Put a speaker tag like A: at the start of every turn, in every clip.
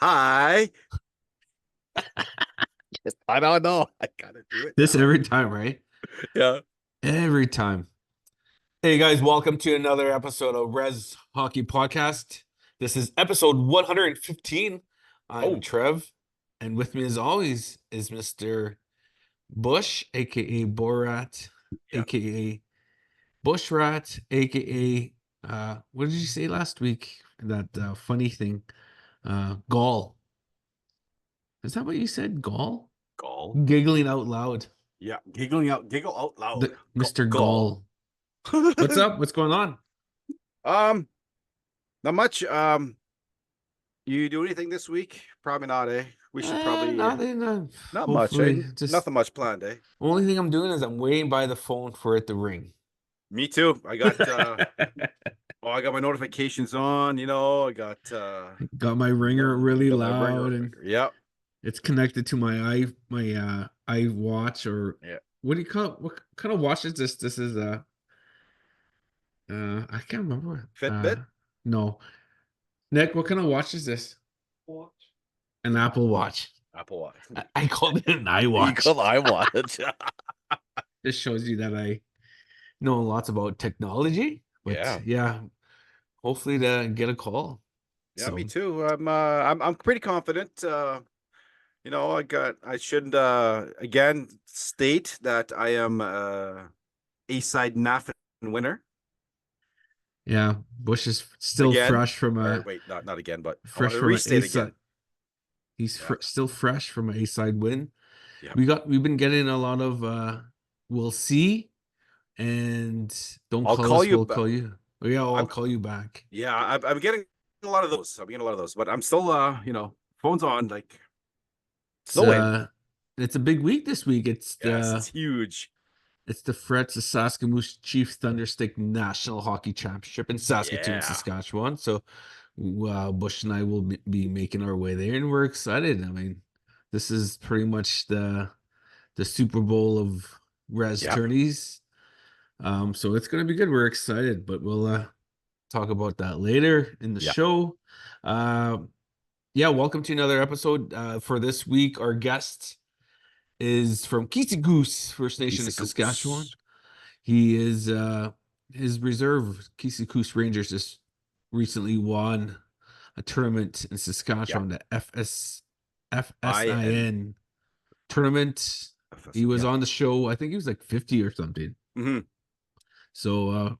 A: Hi. I don't know. I gotta do it
B: This
A: now.
B: every time, right?
A: Yeah.
B: Every time. Hey guys, welcome to another episode of Rez Hockey Podcast. This is episode 115. I'm
A: Oh,
B: Trev, and with me as always is Mr. Bush, aka Borat,
A: yeah.
B: aka Bushrat, aka what did you say last week? That funny thing. Gall. Is that what you said? Gall?
A: Gall.
B: Giggling out loud.
A: Yeah. Giggle out loud.
B: The Mr.
A: Gall.
B: Gall. What's up? What's going on?
A: um, Not much. You do anything this week? Probably not, eh? We should probably
B: Nothing.
A: not much, eh?
B: Hopefully, just
A: Nothing much planned, eh?
B: only thing I'm doing is I'm waiting by the phone for it to ring.
A: Me too. I got I got my notifications on, I got
B: Got my ringer
A: no,
B: really
A: got my
B: loud,
A: ringer.
B: and
A: Yeah.
B: it's connected to my I watch, or
A: Yeah.
B: what do you call it? What kind of watch is this? This is I can't remember.
A: Fitbit?
B: No, Nick, what kind of watch is this?
A: Watch.
B: An Apple Watch.
A: Apple Watch.
B: I called it an iWatch.
A: Eagle Eye Watch.
B: This shows you that I know lots about technology, but
A: Yeah.
B: yeah, hopefully to get a call.
A: Yeah, me
B: So
A: too. I'm pretty confident. I should again state that I am a side NAFN winner
B: yeah, Bush is still
A: again.
B: fresh from
A: Or
B: a
A: wait, not again, but I want
B: fresh
A: to
B: from an A
A: restate
B: side.
A: again.
B: He's
A: Yeah.
B: still fresh from an A side win.
A: Yeah.
B: We've been getting a lot of we'll see, and don't
A: I'll
B: call
A: call
B: us,
A: you
B: we'll
A: back.
B: call you. Oh, yeah, I'll
A: I'm
B: call you back.
A: yeah, I'm getting a lot of those. I'm getting a lot of those, but I'm still phone's on, like
B: It's
A: still waiting.
B: it's a big week this week.
A: Yes, it's huge.
B: It's the Frets of Saskamoose Chief Thunderstick National Hockey Championship in Saskatoon,
A: Yeah.
B: Saskatchewan. So, Bush and I will be making our way there, and we're excited. I mean, this is pretty much the Super Bowl of res
A: Yep.
B: tourneys. So it's gonna be good. We're excited, but we'll talk about that later in the
A: Yeah.
B: show. Uh, yeah, welcome to another episode. For this week, our guest is from Keeseekoose First Nation of Saskatchewan.
A: Keeseekoose.
B: He is his reserve Keeseekoose Rangers just recently won a tournament in
A: Yeah.
B: Saskatchewan, the
A: IN.
B: FSIN tournament. He was
A: Yeah.
B: on the show. I think he was like 50 or something.
A: Mm-hmm.
B: So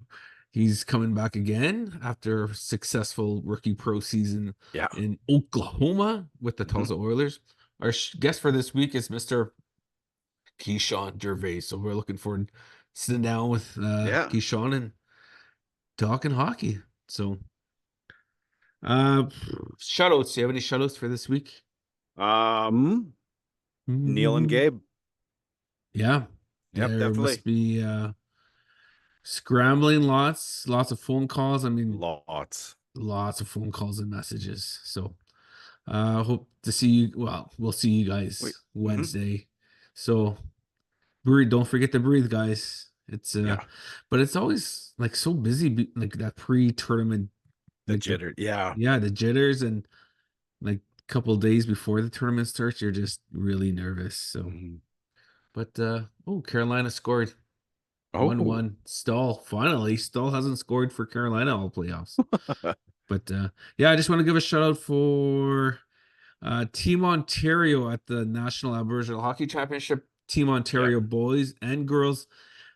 B: he's coming back again after a successful rookie pro season
A: Yeah.
B: in Oklahoma with the Tulsa Oilers. Our guest for this week is Mr. Kishaun Gervais. So we're looking forward to sitting down with
A: Yeah.
B: Kishaun and talking hockey. So shoutouts. Do you have any shoutouts for this week?
A: Neil and Gabe.
B: Yeah.
A: Yep,
B: There
A: definitely.
B: must be scrambling lots of phone calls. I mean,
A: Lots.
B: lots of phone calls and messages. So hope to see you. Well, we'll see you guys Wednesday. So breathe, don't forget to breathe, guys. It's
A: Yeah.
B: but it's always like so busy, like that pre-tournament,
A: The
B: like
A: jitter. Yeah.
B: yeah, the jitters, and like a couple of days before the tournament starts, you're just really nervous. So but Carolina scored
A: Oh.
B: 1-1. Stall hasn't scored for Carolina all playoffs. But yeah, I just want to give a shout out for Team Ontario at the National Aboriginal Hockey Championship. Team Ontario boys and girls,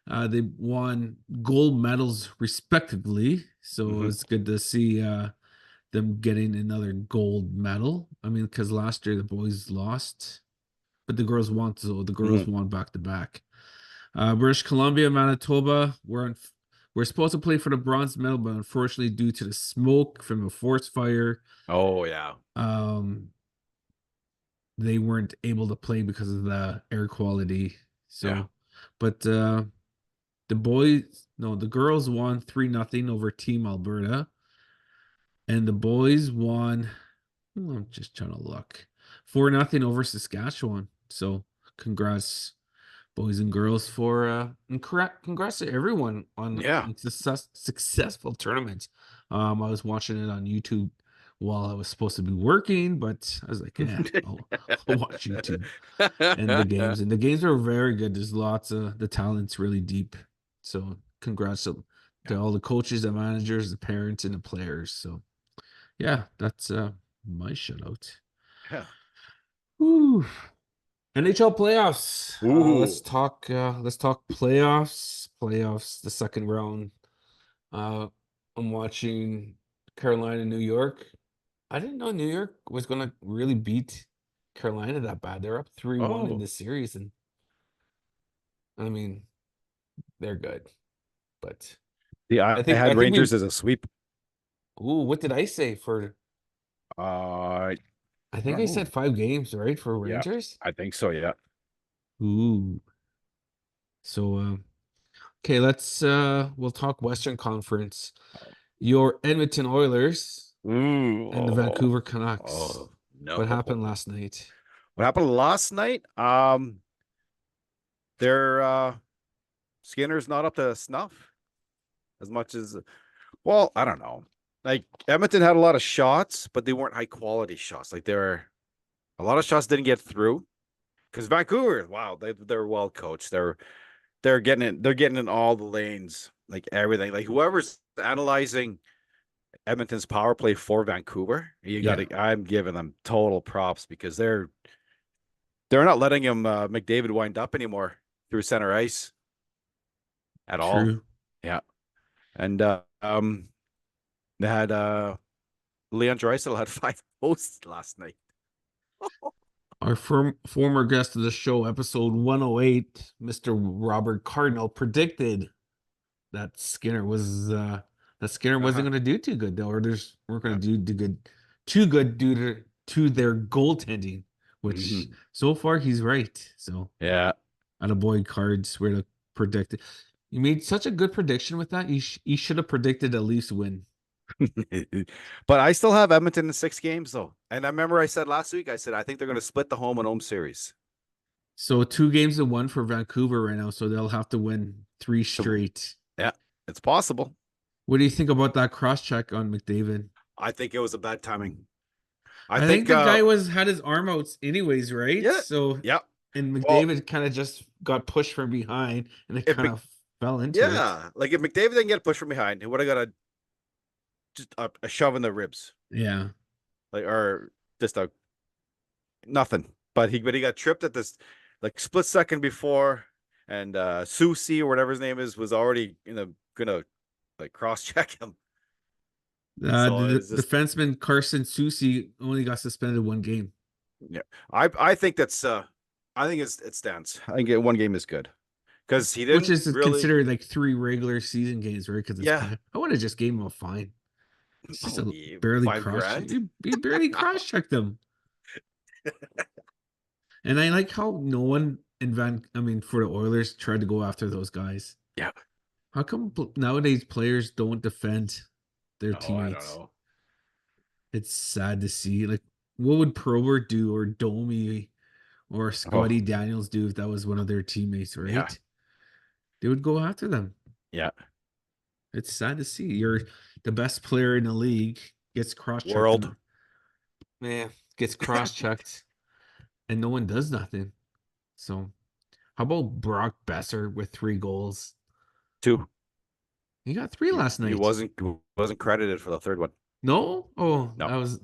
B: they won gold medals respectively. So it's good to see them getting another gold medal. I mean, because last year the boys lost, but the girls won. So the girls won back to back. British Columbia, Manitoba, we're supposed to play for the bronze medal, but unfortunately, due to the smoke from a forest fire,
A: Oh, yeah.
B: they weren't able to play because of the air quality. So,
A: Yeah.
B: but the girls won 3-0 over Team Alberta, and the boys won. I'm just trying to look 4-0 over Saskatchewan. So, congrats, boys and girls, for congrats to everyone on
A: Yeah.
B: successful tournaments. I was watching it on YouTube while I was supposed to be working, but I was like, yeah, I'll watch YouTube and the games are very good. There's lots of the talent's really deep. So congrats to all the coaches, the managers, the parents, and the players. So yeah, that's my shout out.
A: Yeah.
B: Whew. NHL playoffs.
A: Ooh.
B: Let's talk playoffs. Playoffs, the second round. Uh I'm watching Carolina, New York. I didn't know New York was gonna really beat Carolina that bad. They're up 3-1 in
A: Oh.
B: this series, and I mean they're good. But
A: Yeah,
B: I
A: I
B: think
A: had
B: I think
A: Rangers
B: we
A: as a sweep.
B: ooh, what did I say for
A: I
B: I think
A: don't
B: I
A: know.
B: said 5 games, right? For
A: Yeah,
B: Rangers?
A: I think so. Yeah.
B: Ooh. So okay, let's we'll talk Western Conference. Your Edmonton Oilers
A: Ooh.
B: and the
A: Oh,
B: Vancouver Canucks.
A: oh no.
B: What happened last night?
A: What happened last night? Their Skinner's not up to snuff as much as well, I don't know. Like Edmonton had a lot of shots, but they weren't high quality shots. Like there were a lot of shots didn't get through. Because Vancouver, wow, they're well coached. They're getting in all the lanes, like everything. Like whoever's analyzing Edmonton's power play for Vancouver,
B: Yeah,
A: I'm giving them total props because they're not letting him McDavid wind up anymore through center ice at all.
B: true.
A: Yeah. And they had Leon Draisaitl had 5 posts last night.
B: Our former guest of the show, episode 108, Mr. Robert Cardinal, predicted that Skinner wasn't
A: Uh-huh.
B: going to do too good. The Oilers weren't going to do too good due to their goaltending, which
A: Mhm.
B: so far he's right. So
A: Yeah.
B: attaboy Cards where to predict it. You made such a good prediction with that. You should have predicted at least win.
A: But I still have Edmonton in 6 games though. And I remember I said last week, I said I think they're going to split the home and home series.
B: So 2 games to 1 for Vancouver right now. So they'll have to win 3
A: So
B: straight.
A: yeah, it's possible.
B: What do you think about that cross check on McDavid?
A: I think it was a bad timing. I
B: I think
A: think
B: the guy was had his arm out anyways, right?
A: yeah,
B: So
A: yeah.
B: and
A: Well,
B: McDavid kind of just got pushed from behind and it
A: if
B: kind of fell into it.
A: yeah, like if McDavid didn't get pushed from behind, he would have got just a shove in the ribs.
B: Yeah.
A: Like or just a nothing. But he got tripped at this like split second before and Susie or whatever his name is was already gonna like cross check him. So
B: The
A: it's just
B: defenseman Carson Soucy only got suspended 1 game,
A: yeah. I think that's I think it stands. I think 1 game is good. Because he
B: which
A: didn't
B: is
A: really
B: considered like 3 regular season games, right? Because it's
A: yeah.
B: play. I would have just gave him a fine. It's just
A: Oh,
B: a
A: yeah,
B: barely
A: 5 grand.
B: he barely cross checked them. And I like how no one I mean, for the Oilers tried to go after those guys.
A: Yeah.
B: How come nowadays players don't defend their
A: Oh, I don't
B: teammates?
A: know.
B: It's sad to see. Like, what would Probert do or Domi or
A: Oh,
B: Scotty Daniels do if that was one of their teammates,
A: yeah.
B: right? They would go after them.
A: Yeah.
B: It's sad to see. You're the best player in the league, gets cross checked
A: World
B: and man, gets cross checked and no one does nothing. So how about Brock Besser with 3 goals?
A: 2.
B: He got 3 last
A: He
B: night.
A: wasn't credited for the third one.
B: No? Oh,
A: No.
B: that was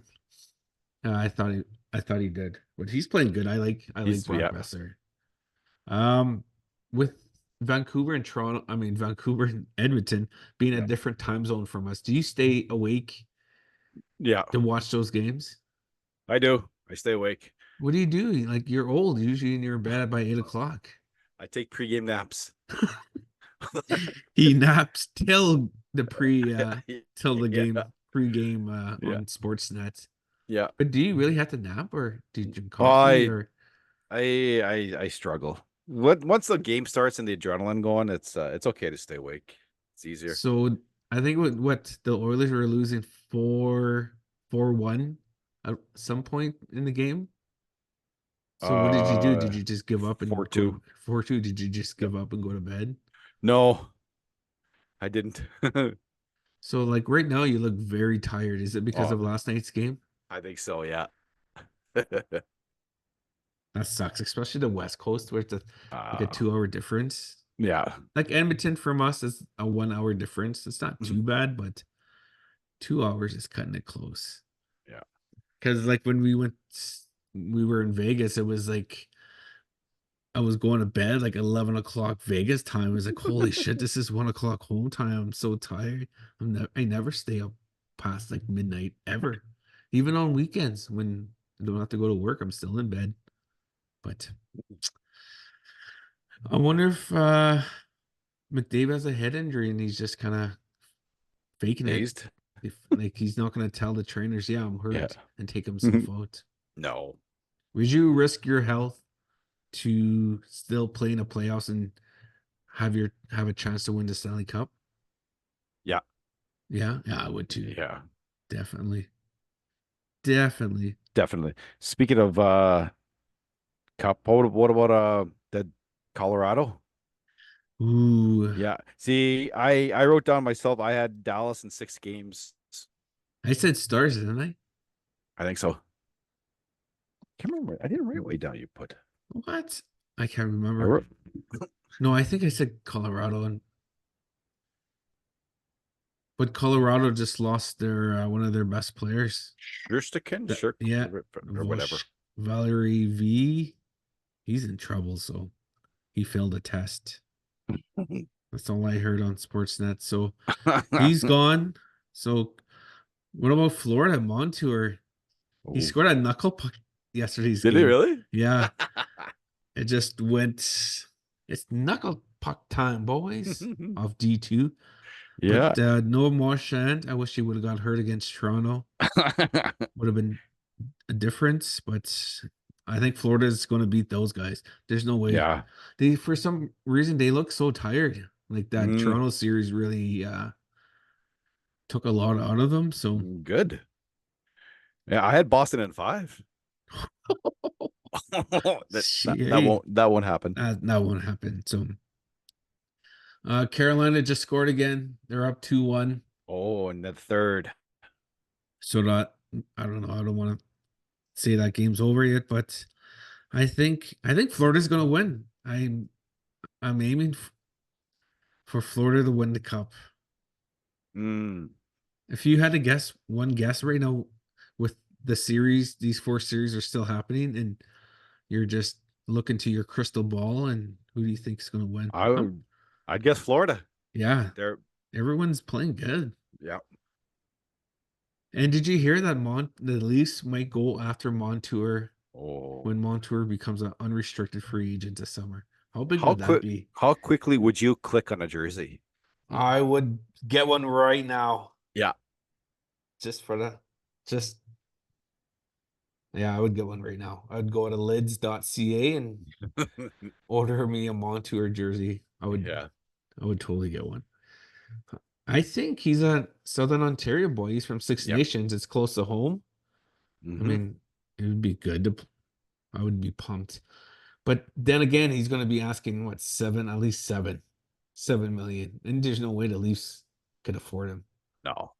B: I thought he did. But he's playing good. I like Brock
A: Yeah.
B: Besser. With Vancouver and Toronto, I mean Vancouver and Edmonton being a
A: Yeah.
B: different time zone from us. Do you stay awake
A: Yeah.
B: to watch those games?
A: I do. I stay awake.
B: What do you do? Like you're old, usually and you're in bed by 8 o'clock.
A: I take pregame naps.
B: He naps till the
A: Yeah.
B: game pregame
A: Yeah.
B: on Sportsnet.
A: Yeah.
B: But do you really have to nap or do you drink coffee
A: I
B: or
A: I struggle. Once the game starts and the adrenaline going, it's okay to stay awake. It's easier.
B: so I think what the Oilers were losing 4-1 at some point in the game. So what did you do? Did you just give up and go
A: 4-2.
B: to 4-2? Did you just
A: Yep.
B: give up and go to bed?
A: No, I didn't.
B: So like right now you look very tired. Is it because
A: Oh,
B: of last night's game?
A: I think so. Yeah.
B: That sucks, especially the West Coast where it's like a
A: uh,
B: 2 hour difference.
A: yeah.
B: Like Edmonton from us is a 1 hour difference. It's not too
A: Mhm.
B: bad, but 2 hours is cutting it close.
A: Yeah.
B: Because like when we were in Vegas, it was like I was going to bed like 11 o'clock Vegas time. I was like, holy shit, this is 1 o'clock home time. I'm so tired. I never stay up past like midnight ever. Even on weekends when I don't have to go to work, I'm still in bed. But I wonder if McDavid has a head injury and he's just kind of faking it.
A: Dazed.
B: If like he's not gonna tell the trainers, yeah, I'm
A: Yeah.
B: hurt, and take himself out.
A: No.
B: Would you risk your health to still play in a playoffs and have a chance to win the Stanley Cup?
A: Yeah.
B: Yeah, yeah, I would too.
A: Yeah.
B: Definitely. Definitely.
A: Definitely. Speaking of cup, what about the Colorado?
B: Ooh.
A: Yeah. See, I wrote down myself. I had Dallas in 6 games.
B: I said stars, didn't I?
A: I think so. Can't remember. I didn't write way down. You put.
B: What? I can't
A: I
B: remember.
A: wrote
B: No, I think I said Colorado, and but Colorado just lost their one of their best players.
A: Sherstikin, Shirk,
B: Yeah,
A: or whatever.
B: Valerie V. He's in trouble, so he failed a test. That's all I heard on Sportsnet. So he's gone. So what about Florida Montour? He
A: Oh,
B: scored a knuckle puck yesterday's
A: did he
B: game.
A: really?
B: Yeah, it just went. It's knuckle puck time, boys. Of D2, but
A: Yeah.
B: no Marchand. I wish he would have got hurt against Toronto. Would have been a difference, but I think Florida is going to beat those guys. There's no way.
A: Yeah.
B: They for some reason they look so tired. Like that
A: Mm,
B: Toronto series really took a lot out of them. So
A: good. Yeah, I had Boston in 5.
B: hey,
A: That won't happen.
B: that won't happen. So Carolina just scored again. They're up 2-1.
A: Oh, and the third.
B: So that I don't know. I don't want to say that game's over yet, but I think Florida's going to win. I'm aiming for Florida to win the cup.
A: Mm,
B: If you had to guess one guess right now with the series, these 4 series are still happening, and you're just looking to your crystal ball, and who do you think is going to win?
A: I would, I'd guess Florida.
B: Yeah,
A: They're
B: everyone's playing good.
A: yeah.
B: And did you hear that the Leafs might go after Montour
A: Oh,
B: when Montour becomes an unrestricted free agent this summer? How big
A: how
B: would that
A: quick?
B: be?
A: How quickly would you click on a jersey?
B: I would get one right now.
A: Yeah.
B: Just for the just yeah, I would get one right now. I'd go to lids.ca and order me a Montour jersey.
A: Yeah.
B: I would totally get one. I think he's a Southern Ontario boy. He's from Six
A: Yep.
B: Nations. It's close to home. I
A: Hmm.
B: mean, it would be good to I would be pumped. But then again, he's going to be asking what at least 7 million. And there's no way the Leafs could afford him.
A: No.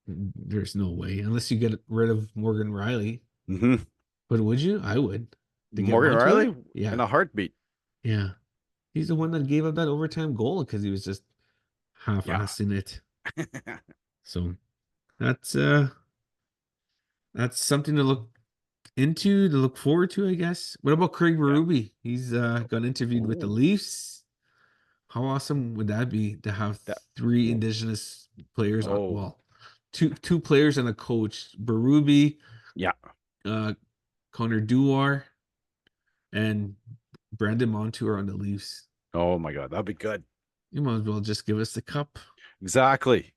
B: There's no way unless you get rid of Morgan Riley.
A: Hmm.
B: But would you? I would. To get
A: Morgan
B: Montour?
A: Riley
B: Yeah.
A: in a heartbeat.
B: Yeah. He's the one that gave up that overtime goal because he was just
A: Yeah.
B: half-assing it. So that's that's something to look into, to look forward to, I guess. What about Craig
A: Yeah.
B: Berube? He's got interviewed with the
A: Oh,
B: Leafs. How awesome would that be to have
A: that.
B: 3 Indigenous players on?
A: Oh,
B: Well, two players and a coach. Berube,
A: yeah.
B: uh, Connor Dewar, and Brandon Montour on the Leafs.
A: Oh my God, that'd be good.
B: You might as well just give us the cup.
A: Exactly.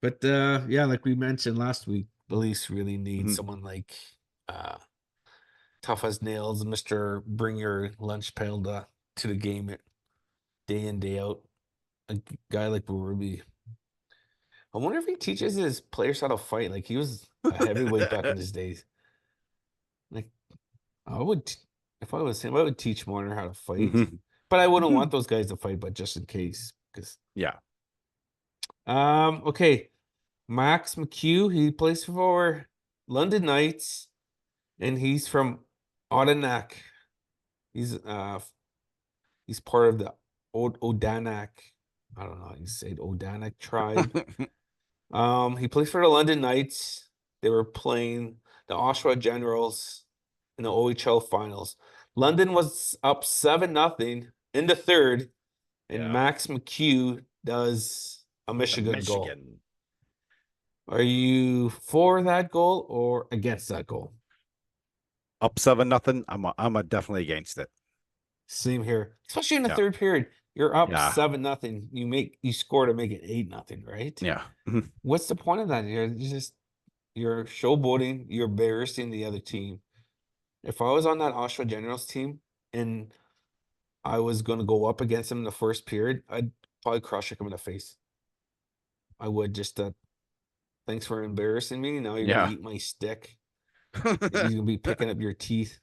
B: But yeah, like we mentioned last week, the Leafs really need
A: Mhm.
B: someone like uh tough as nails, Mr. Bring Your Lunch Pail to the game day in, day out. A guy like Berube. I wonder if he teaches his players how to fight. Like he was a heavyweight back in his days. Like I would, if I was him, I would teach Marner how to fight.
A: Mhm.
B: But I wouldn't
A: Mhm.
B: want those guys to fight, but just in case, because
A: Yeah.
B: Okay. Max McHugh, he plays for London Knights, and he's from Odanak. He's part of the Odanak. I don't know how you say it, Odanak tribe. He plays for the London Knights. They were playing the Oshawa Generals in the OHL finals. London was up 7-0 in the third, and
A: Yeah.
B: Max McHugh does a
A: The
B: Michigan goal.
A: Michigan.
B: Are you for that goal or against that goal?
A: Up 7-0. I'm definitely against it.
B: Same here, especially in the
A: Yeah.
B: third period. You're up
A: Yeah.
B: 7-0. You score to make it 8-0, right?
A: Yeah. Mhm.
B: What's the point of that? You're showboating. You're embarrassing the other team. If I was on that Oshawa Generals team and I was going to go up against him in the first period, I'd probably crush him in the face. I would just, thanks for embarrassing me. Now you're going to
A: Yeah.
B: eat my stick. He's going to be picking up your teeth.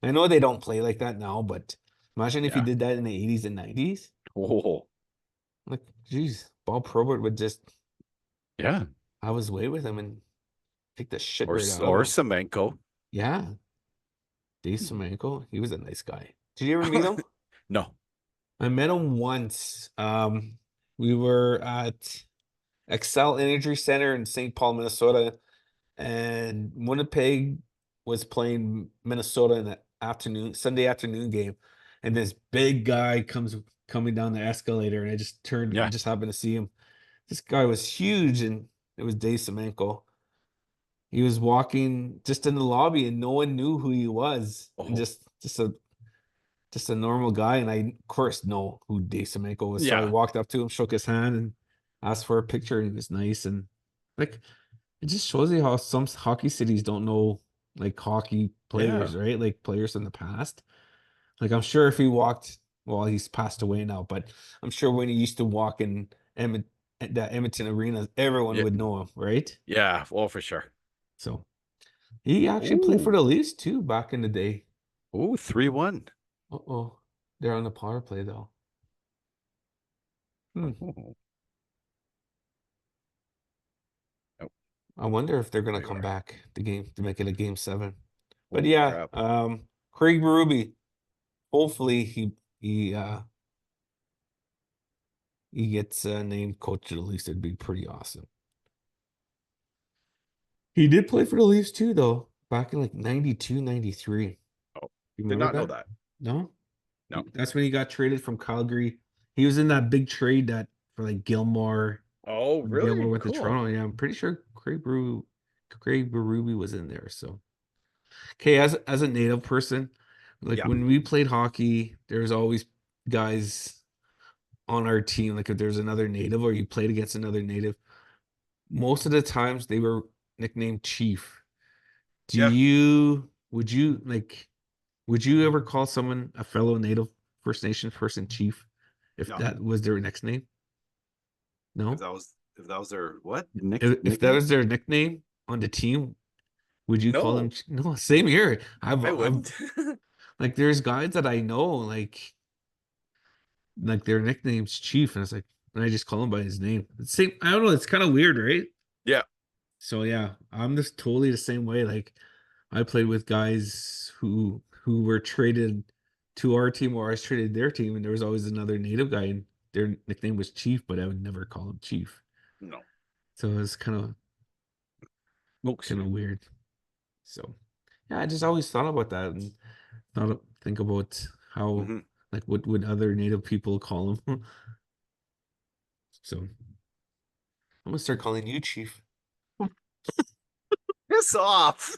B: I know they don't play like that now, but imagine if you
A: Yeah.
B: did that in the 80s and 90s.
A: Oh.
B: Like, geez, Bob Probert would just
A: Yeah.
B: have his way with him and take the shit
A: Or
B: right out of
A: or
B: him.
A: Semenko.
B: Yeah. Dave Semenko, he was a nice guy. Did you ever meet him?
A: No.
B: I met him once. We were at Excel Energy Center in St. Paul, Minnesota, and Winnipeg was playing Minnesota in the Sunday afternoon game. And this big guy coming down the escalator, and I just turned, I
A: Yeah.
B: just happened to see him. This guy was huge, and it was Dave Semenko. He was walking just in the lobby, and no one knew who he was, and
A: Oh.
B: just a normal guy. And I, of course, know who Dave Semenko was. So I
A: Yeah.
B: walked up to him, shook his hand, and asked for a picture. And he was nice. And like, it just shows you how some hockey cities don't know like hockey
A: Yeah.
B: players, right? Like players in the past. Like, I'm sure if he walked, well, he's passed away now, but I'm sure when he used to walk in the Edmonton Arena, everyone
A: Yeah.
B: would know him, right?
A: Yeah. Well, for sure.
B: So he actually played for
A: Ooh.
B: the Leafs too back in the day.
A: Ooh, 3-1.
B: Uh-oh. They're on the power play though. Hmm.
A: Oh. Nope.
B: I wonder if they're gonna
A: There you
B: come
A: are.
B: back the game to make it a game 7. But
A: Holy
B: yeah,
A: crap.
B: Craig Berube, hopefully he gets named coach of the Leafs. It'd be pretty awesome. He did play for the Leafs too, though, back in like 92, 93.
A: Oh,
B: You
A: did
B: remember
A: not know
B: that?
A: that.
B: No?
A: No.
B: That's when he got traded from Calgary. He was in that big trade that for like Gilmore.
A: Oh,
B: When Gilmore
A: really?
B: went to
A: Cool.
B: Toronto. Yeah, I'm pretty sure Craig Berube was in there. So okay, as a native person, like
A: Yeah.
B: when we played hockey, there's always guys on our team. Like if there's another native or you played against another native, most of the times they were nicknamed Chief.
A: Yeah.
B: Would you ever call someone a fellow native First Nation person Chief if
A: No.
B: that was their next name?
A: If
B: No?
A: that was their what?
B: If that
A: Nickname?
B: was their nickname on the team, would you call them?
A: No,
B: No, same here.
A: I
B: I've
A: wouldn't.
B: like there's guys that I know like their nickname's Chief, and it's like, and I just call him by his name. It's same. I don't know. It's kind of weird, right?
A: Yeah.
B: So yeah, I'm just totally the same way. Like I played with guys who were traded to our team, or I was traded their team, and there was always another native guy, and their nickname was Chief, but I would never call him Chief.
A: No.
B: So it was
A: Smoke
B: kind of
A: screen.
B: weird. So yeah, I just always thought about that and think about how
A: Hmm.
B: like what would other native people call him. So I'm gonna start calling you Chief.
A: Piss off.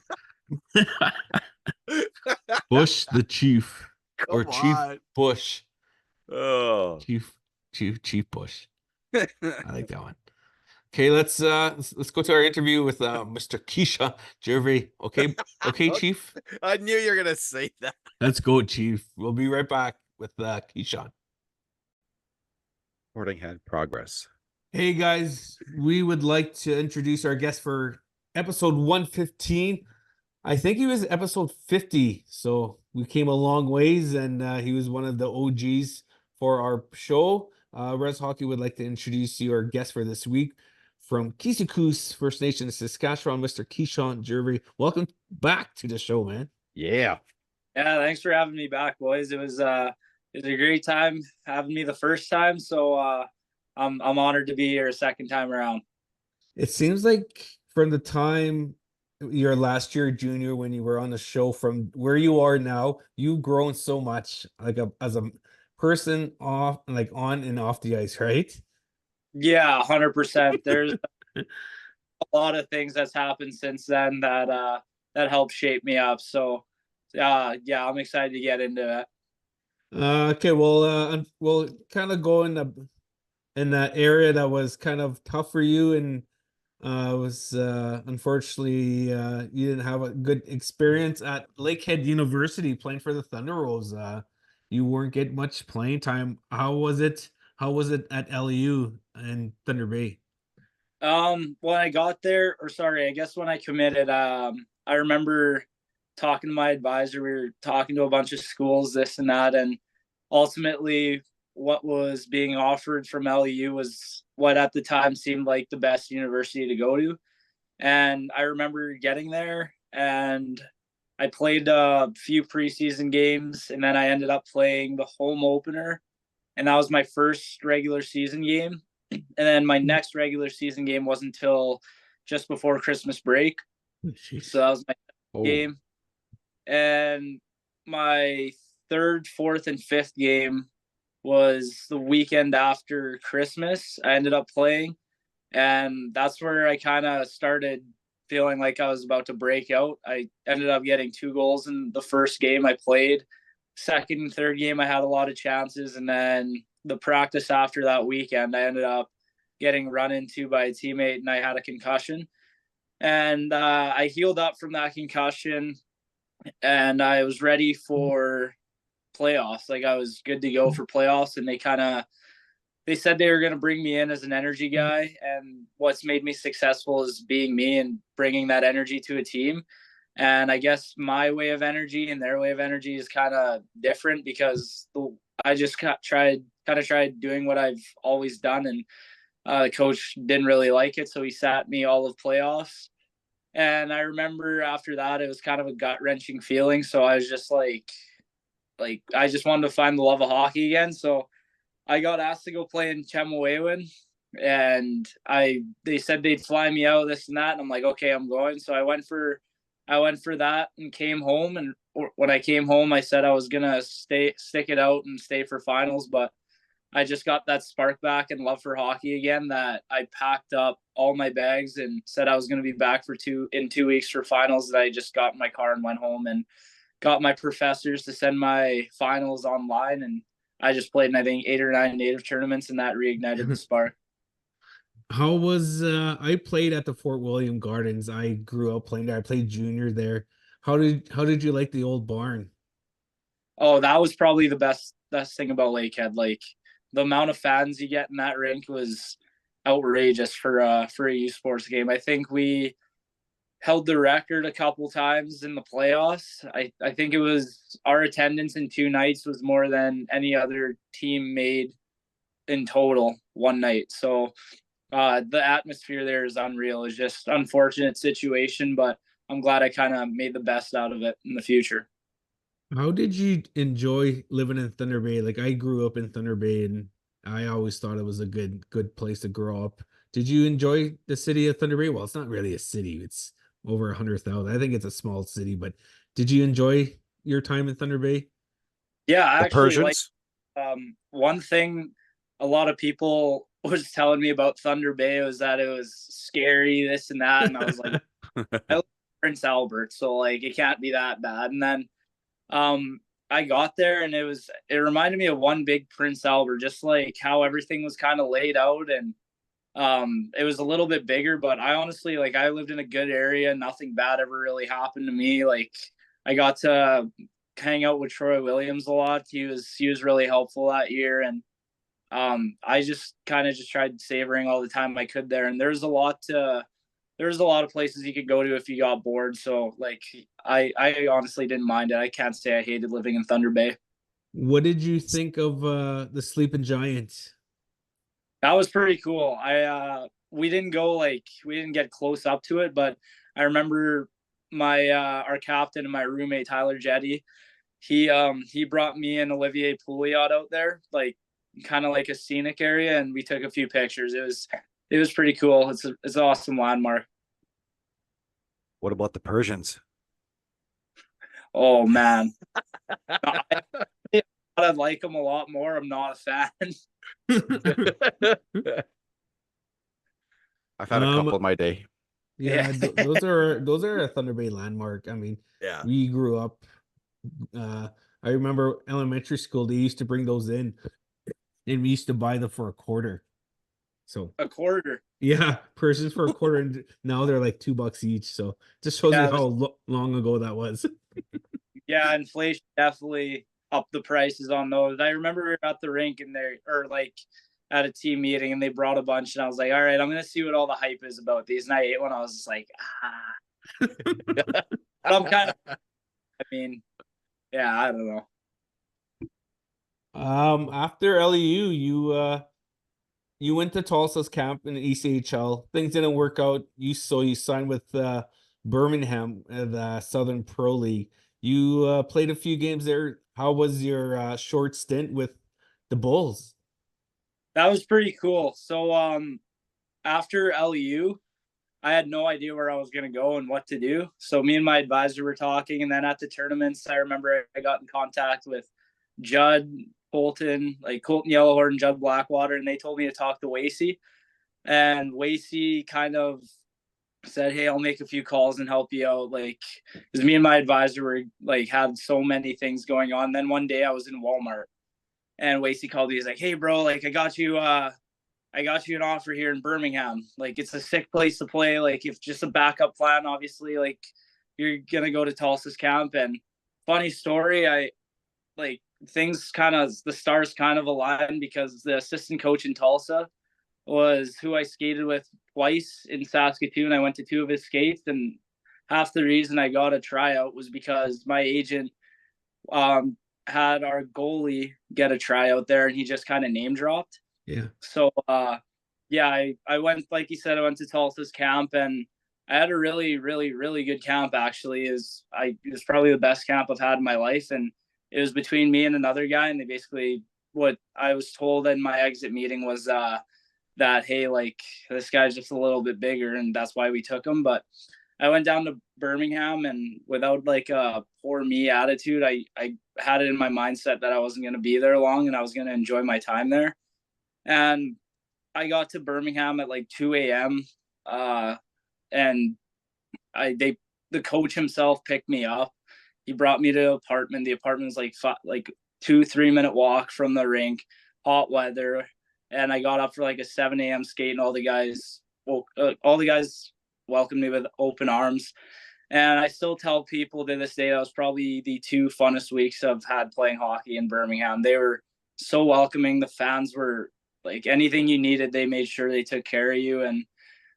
B: Bush the Chief, or
A: Come
B: Chief
A: on.
B: Bush.
A: Oh.
B: Chief Chief Bush. I like that one. Okay, let's go to our interview with Mr. Kishaun Gervais. Okay, Chief.
A: I knew you were gonna say that.
B: Let's go, Chief. We'll be right back with Kishaun.
A: Recording had progress.
B: Hey guys, we would like to introduce our guest for episode 115. I think he was episode 50, so we came a long ways, and he was one of the OGs for our show. Rez Hockey would like to introduce your guest for this week from Keeseekoose First Nation in Saskatchewan, Mr. Kishaun Gervais. Welcome back to the show, man.
A: Yeah.
C: Yeah, thanks for having me back, boys. It was a great time having me the first time, so I'm honored to be here a second time around.
B: It seems like from the time your last year junior when you were on the show from where you are now, you've grown so much as a person off like on and off the ice, right?
C: Yeah, 100%. There's a lot of things that's happened since then that helped shape me up. So, yeah, I'm excited to get into it.
B: Okay, well, we'll kind of go in that area that was kind of tough for you, and was unfortunately you didn't have a good experience at Lakehead University playing for the Thunder Rolls. You weren't getting much playing time. How was it? How was it at LEU and Thunder Bay?
C: When I got there, or sorry, I guess when I committed, I remember talking to my advisor. We were talking to a bunch of schools, this and that, and ultimately, what was being offered from LEU was what at the time seemed like the best university to go to. And I remember getting there, and I played a few preseason games, and then I ended up playing the home opener, and that was my first regular season game. And then my next regular season game wasn't until just before Christmas break. So that was my game. And my third, fourth, and fifth game was the weekend after Christmas. I ended up playing, and that's where I kind of started feeling like I was about to break out. I ended up getting 2 goals in the first game I played. Second and third game, I had a lot of chances, and then the practice after that weekend, I ended up getting run into by a teammate, and I had a concussion. And I healed up from that concussion, and I was ready for playoffs. Like, I was good to go for playoffs, and they said they were going to bring me in as an energy guy. And what's made me successful is being me and bringing that energy to a team. And I guess my way of energy and their way of energy is kind of different, because I just tried doing what I've always done. And the coach didn't really like it, so he sat me all of playoffs. And I remember after that, it was kind of a gut wrenching feeling. So I was just like I just wanted to find the love of hockey again. So I got asked to go play in Chemehuewan, and they said they'd fly me out, this and that, and I'm like, okay, I'm going. So I went for that and came home. And when I came home, I said I was gonna stick it out and stay for finals, but I just got that spark back and love for hockey again, that I packed up all my bags and said I was going to be back in 2 weeks for finals. That I just got in my car and went home and got my professors to send my finals online. And I just played in, I think, 8 or 9 native tournaments, and that reignited the spark.
B: How was I played at the Fort William Gardens. I grew up playing there. I played junior there. How did you like the old barn?
C: Oh, that was probably the best thing about Lakehead. Like, the amount of fans you get in that rink was outrageous for a U Sports game. I think we held the record a couple times in the playoffs. I think it was our attendance in 2 nights was more than any other team made in total one night. So the atmosphere there is unreal. It's just unfortunate situation, but I'm glad I kind of made the best out of it in the future.
B: How did you enjoy living in Thunder Bay? Like I grew up in Thunder Bay, and I always thought it was a good place to grow up. Did you enjoy the city of Thunder Bay? Well, it's not really a city. It's over 100,000. I think it's a small city, but did you enjoy your time in Thunder Bay?
C: Yeah, I
A: The
C: actually like
A: Persians.
C: one thing a lot of people was telling me about Thunder Bay was that it was scary, this and that, and I was like, I live in Prince Albert, so like it can't be that bad. And then I got there, and it reminded me of one big Prince Albert, just like how everything was kind of laid out. And it was a little bit bigger, but I honestly, like, I lived in a good area. Nothing bad ever really happened to me. Like, I got to hang out with Troy Williams a lot. He was really helpful that year. And I just kind of just tried savoring all the time I could there. And there's a lot of places you could go to if you got bored. So like I honestly didn't mind it. I can't say I hated living in Thunder Bay.
B: What did you think of the Sleeping Giants?
C: That was pretty cool. We didn't get close up to it, but I remember my our captain and my roommate Tyler Jetty. He brought me and Olivier Pouliot out there, like kind of like a scenic area, and we took a few pictures. It was pretty cool. It's an awesome landmark.
A: What about the Persians?
C: Oh man, I like them a lot more. I'm not a fan.
A: I've had a couple in my day.
B: Yeah,
C: Yeah.
B: those are a Thunder Bay landmark. I mean,
A: Yeah.
B: we grew up. I remember elementary school. They used to bring those in, and we used to buy them for a quarter. So
C: A quarter.
B: yeah, Persians for a quarter, and now they're like $2 each. So just shows you
C: Yeah,
B: how long ago that was.
C: Yeah, inflation definitely upped the prices on those. I remember we were at the rink and like at a team meeting and they brought a bunch and I was like, all right, I'm gonna see what all the hype is about these. And I ate one. I was just like, I'm kind of. I mean, yeah, I don't know.
B: After LEU, you went to Tulsa's camp in the ECHL. Things didn't work out. You signed with Birmingham, the Southern Pro League. You played a few games there. How was your short stint with the Bulls?
C: That was pretty cool. So after LEU, I had no idea where I was gonna go and what to do. So me and my advisor were talking, and then at the tournaments, I remember I got in contact with Judd Colton, like Colton Yellowhorn and Judd Blackwater, and they told me to talk to Wasey. And Wasey kind of said, "Hey, I'll make a few calls and help you out." Like, because me and my advisor were like had so many things going on. Then one day I was in Walmart, and Wasey called me. He's like, "Hey, bro, like I got you an offer here in Birmingham. Like, it's a sick place to play. Like, if just a backup plan, obviously, like you're gonna go to Tulsa's camp." And funny story, I like things kind of the stars kind of aligned because the assistant coach in Tulsa was who I skated with twice in Saskatoon. I went to 2 of his skates, and half the reason I got a tryout was because my agent had our goalie get a tryout there, and he just kind of name dropped.
B: Yeah.
C: So yeah, I went, like you said, I went to Tulsa's camp, and I had a really, really, really good camp. Actually, it was probably the best camp I've had in my life, and it was between me and another guy, and they basically what I was told in my exit meeting was that hey, like this guy's just a little bit bigger, and that's why we took him. But I went down to Birmingham, and without like a poor me attitude, I had it in my mindset that I wasn't going to be there long, and I was going to enjoy my time there. And I got to Birmingham at like 2 a.m. And the coach himself picked me up. He brought me to the apartment. The apartment was like 2-3 minute walk from the rink, hot weather. And I got up for like a 7 a.m. skate, and all the guys welcomed me with open arms. And I still tell people to this day that was probably the 2 funnest weeks I've had playing hockey in Birmingham. They were so welcoming. The fans were like anything you needed, they made sure they took care of you. And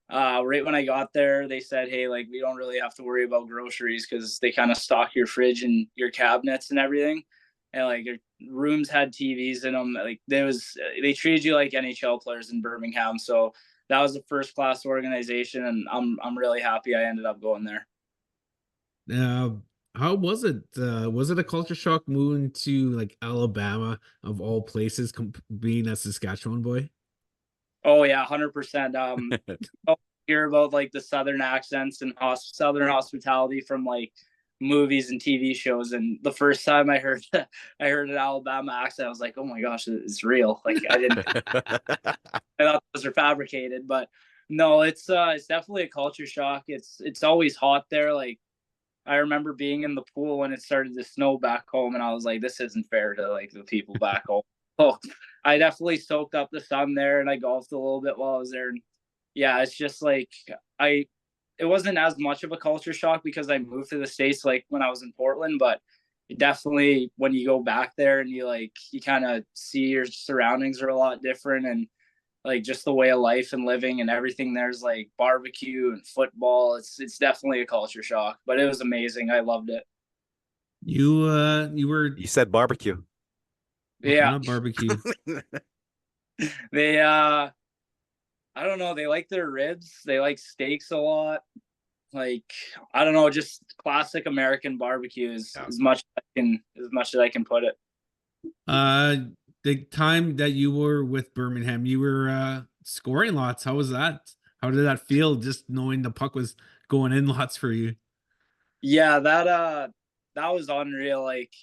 C: right when I got there, they said, "Hey, like we don't really have to worry about groceries because they kind of stock your fridge and your cabinets and everything." And like your rooms had TVs in them. Like they treated you like NHL players in Birmingham. So that was a first class organization, and I'm really happy I ended up going there.
B: How was it? Was it a culture shock moving to like Alabama of all places, being a Saskatchewan boy?
C: Oh yeah, 100%. Hear about like the Southern accents and Southern hospitality from like movies and TV shows, and the first time I heard an Alabama accent, I was like, "Oh my gosh, it's real!" Like I thought those were fabricated, but no, it's definitely a culture shock. It's always hot there. Like I remember being in the pool when it started to snow back home, and I was like, "This isn't fair to like the people back home." Oh, I definitely soaked up the sun there, and I golfed a little bit while I was there. And yeah, it's just like it wasn't as much of a culture shock because I moved to the States like when I was in Portland, but definitely when you go back there and you kind of see your surroundings are a lot different, and like just the way of life and living and everything. There's like barbecue and football. It's definitely a culture shock, but it was amazing. I loved it.
B: You were
A: You said barbecue.
C: Yeah.
B: not barbecue.
C: They I don't know, they like their ribs. They like steaks a lot. Like, I don't know, just classic American barbecue is
A: Yeah.
C: as much as I can put it.
B: Uh, the time that you were with Birmingham, you were scoring lots. How was that? How did that feel? Just knowing the puck was going in lots for you.
C: Yeah, that was unreal. Like,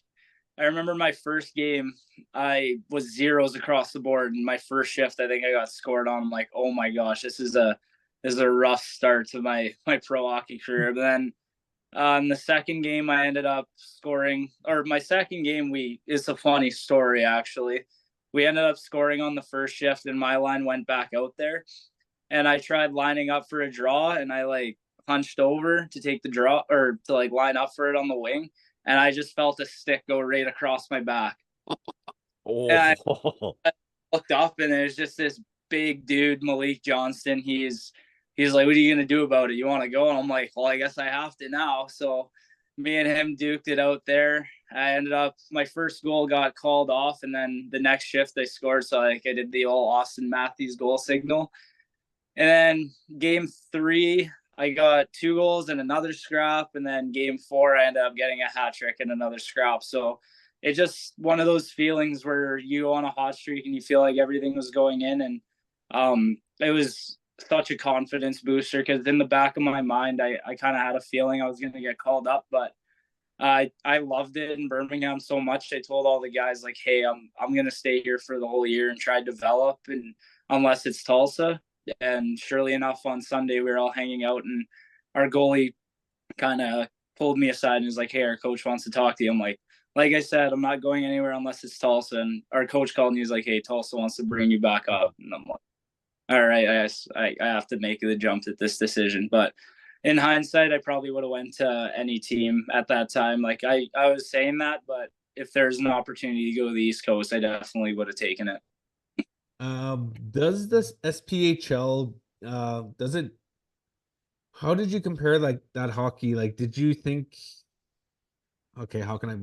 C: I remember my first game, I was zeros across the board. And my first shift, I think I got scored on. I'm like, oh my gosh, this is a rough start to my pro hockey career. But then in the second game, I ended up scoring, or my second game, it's a funny story actually. We ended up scoring on the first shift, and my line went back out there, and I tried lining up for a draw, and I like hunched over to take the draw or to like line up for it on the wing, and I just felt a stick go right across my back. And
A: Oh,
C: I looked up, and there's just this big dude, Malik Johnston. He's like, "What are you gonna do about it? You want to go?" And I'm like, "Well, I guess I have to now." So me and him duked it out there. I ended up my first goal got called off, and then the next shift they scored. So like I did the old Austin Matthews goal signal. And then game 3, I got 2 goals and another scrap. And then game 4, I ended up getting a hat trick and another scrap. So it's just one of those feelings where you go on a hot streak and you feel like everything was going in. And it was such a confidence booster because in the back of my mind, I kind of had a feeling I was going to get called up. But I loved it in Birmingham so much. I told all the guys like, "Hey, I'm gonna stay here for the whole year and try to develop, and unless it's Tulsa." And surely enough, on Sunday we were all hanging out, and our goalie kind of pulled me aside and was like, "Hey, our coach wants to talk to you." I'm like I said, I'm not going anywhere unless it's Tulsa. And our coach called me. He's like, "Hey, Tulsa wants to bring you back up." And I'm like, "All right, I have to make the jump at this decision." But in hindsight, I probably would have went to any team at that time. Like I was saying that, but if there's an opportunity to go to the East Coast, I definitely would have taken it.
B: Does this SPHL does it how did you compare like that hockey? Like, did you think okay, how can I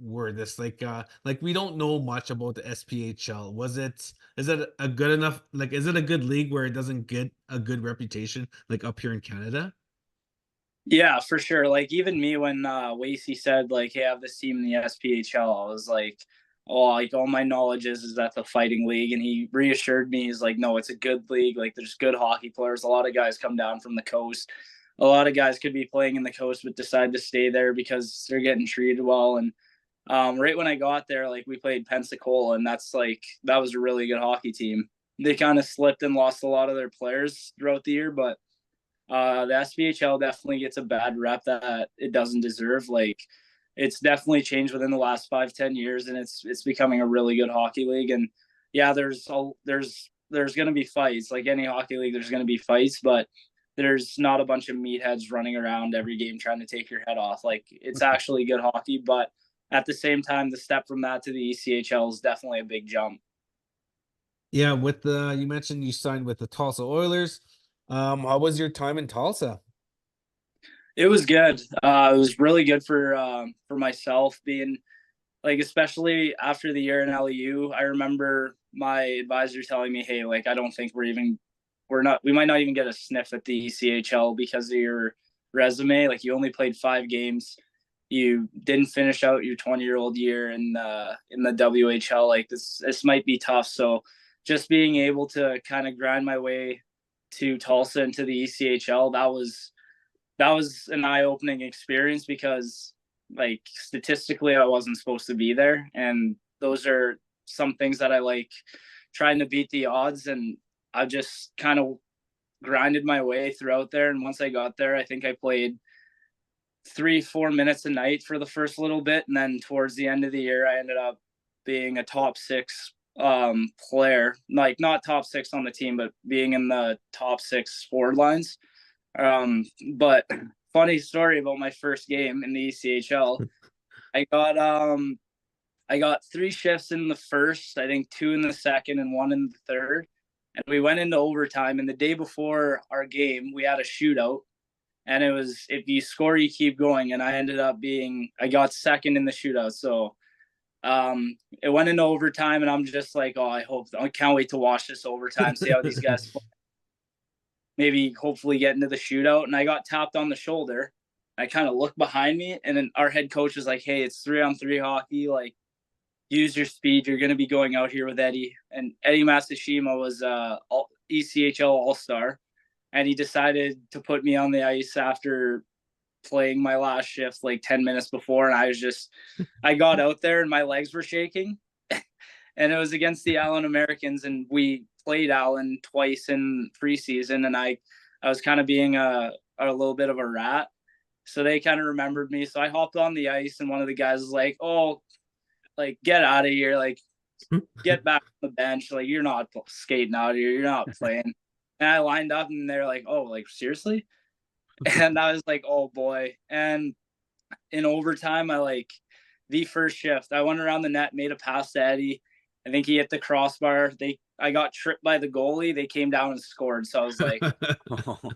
B: word this? Like we don't know much about the SPHL. Is it a good enough, like, is it a good league where it doesn't get a good reputation like up here in Canada?
C: Yeah, for sure. Like even me when Wasey said like, "Hey, I have this team in the SPHL," I was like, "Oh, like all my knowledge is that's a fighting league." And he reassured me. He's like, "No, it's a good league. Like there's good hockey players. A lot of guys come down from the coast. A lot of guys could be playing in the coast but decide to stay there because they're getting treated well." And right when I got there, like we played Pensacola, and that was a really good hockey team. They kind of slipped and lost a lot of their players throughout the year, but the SPHL definitely gets a bad rep that it doesn't deserve. Like it's definitely changed within the last 5-10 years, and it's becoming a really good hockey league. And yeah, there's going to be fights like any hockey league. There's going to be fights, but there's not a bunch of meatheads running around every game trying to take your head off. Like it's actually good hockey, but at the same time, the step from that to the ECHL is definitely a big jump.
B: Yeah, with the you mentioned you signed with the Tulsa Oilers. How was your time in Tulsa?
C: It was good. It was really good for myself being like, especially after the year in LEU. I remember my advisor telling me, "Hey, like I don't think we might not even get a sniff at the ECHL because of your resume. Like you only played 5 games. You didn't finish out your 20-year-old year in the WHL. Like this might be tough." So just being able to kind of grind my way to Tulsa and to the ECHL, that was an eye-opening experience because like statistically I wasn't supposed to be there, and those are some things that I like, trying to beat the odds. And I just kind of grinded my way throughout there, and once I got there, I think I played 3-4 minutes a night for the first little bit, and then towards the end of the year I ended up being a top 6 player, like not top 6 on the team but being in the top 6 forward lines. But funny story about my first game in the ECHL. I got I got 3 shifts in the first, I think 2 in the second and 1 in the third. And we went into overtime, and the day before our game, we had a shootout. And it was if you score, you keep going. And I got second in the shootout. So It went into overtime, and I'm just like, oh, I can't wait to watch this overtime, see how these guys play. Maybe hopefully get into the shootout. And I got tapped on the shoulder. I kind of looked behind me, and then our head coach was like, hey, it's 3-on-3 hockey. Like, use your speed. You're going to be going out here with Eddie. And Eddie Matsushima was ECHL All-Star. And he decided to put me on the ice after playing my last shift like 10 minutes before. And I got out there and my legs were shaking. And it was against the Allen Americans. And we played Allen twice in preseason. And I was kind of being a little bit of a rat. So they kind of remembered me. So I hopped on the ice, and one of the guys was like, oh, like, get out of here. Like, get back on the bench. Like, you're not skating out here. You're not playing. And I lined up, and they're like, oh, like, seriously? And I was like, oh, boy. And in overtime, the first shift, I went around the net, made a pass to Eddie. I think he hit the crossbar. I got tripped by the goalie. They came down and scored. So I was like,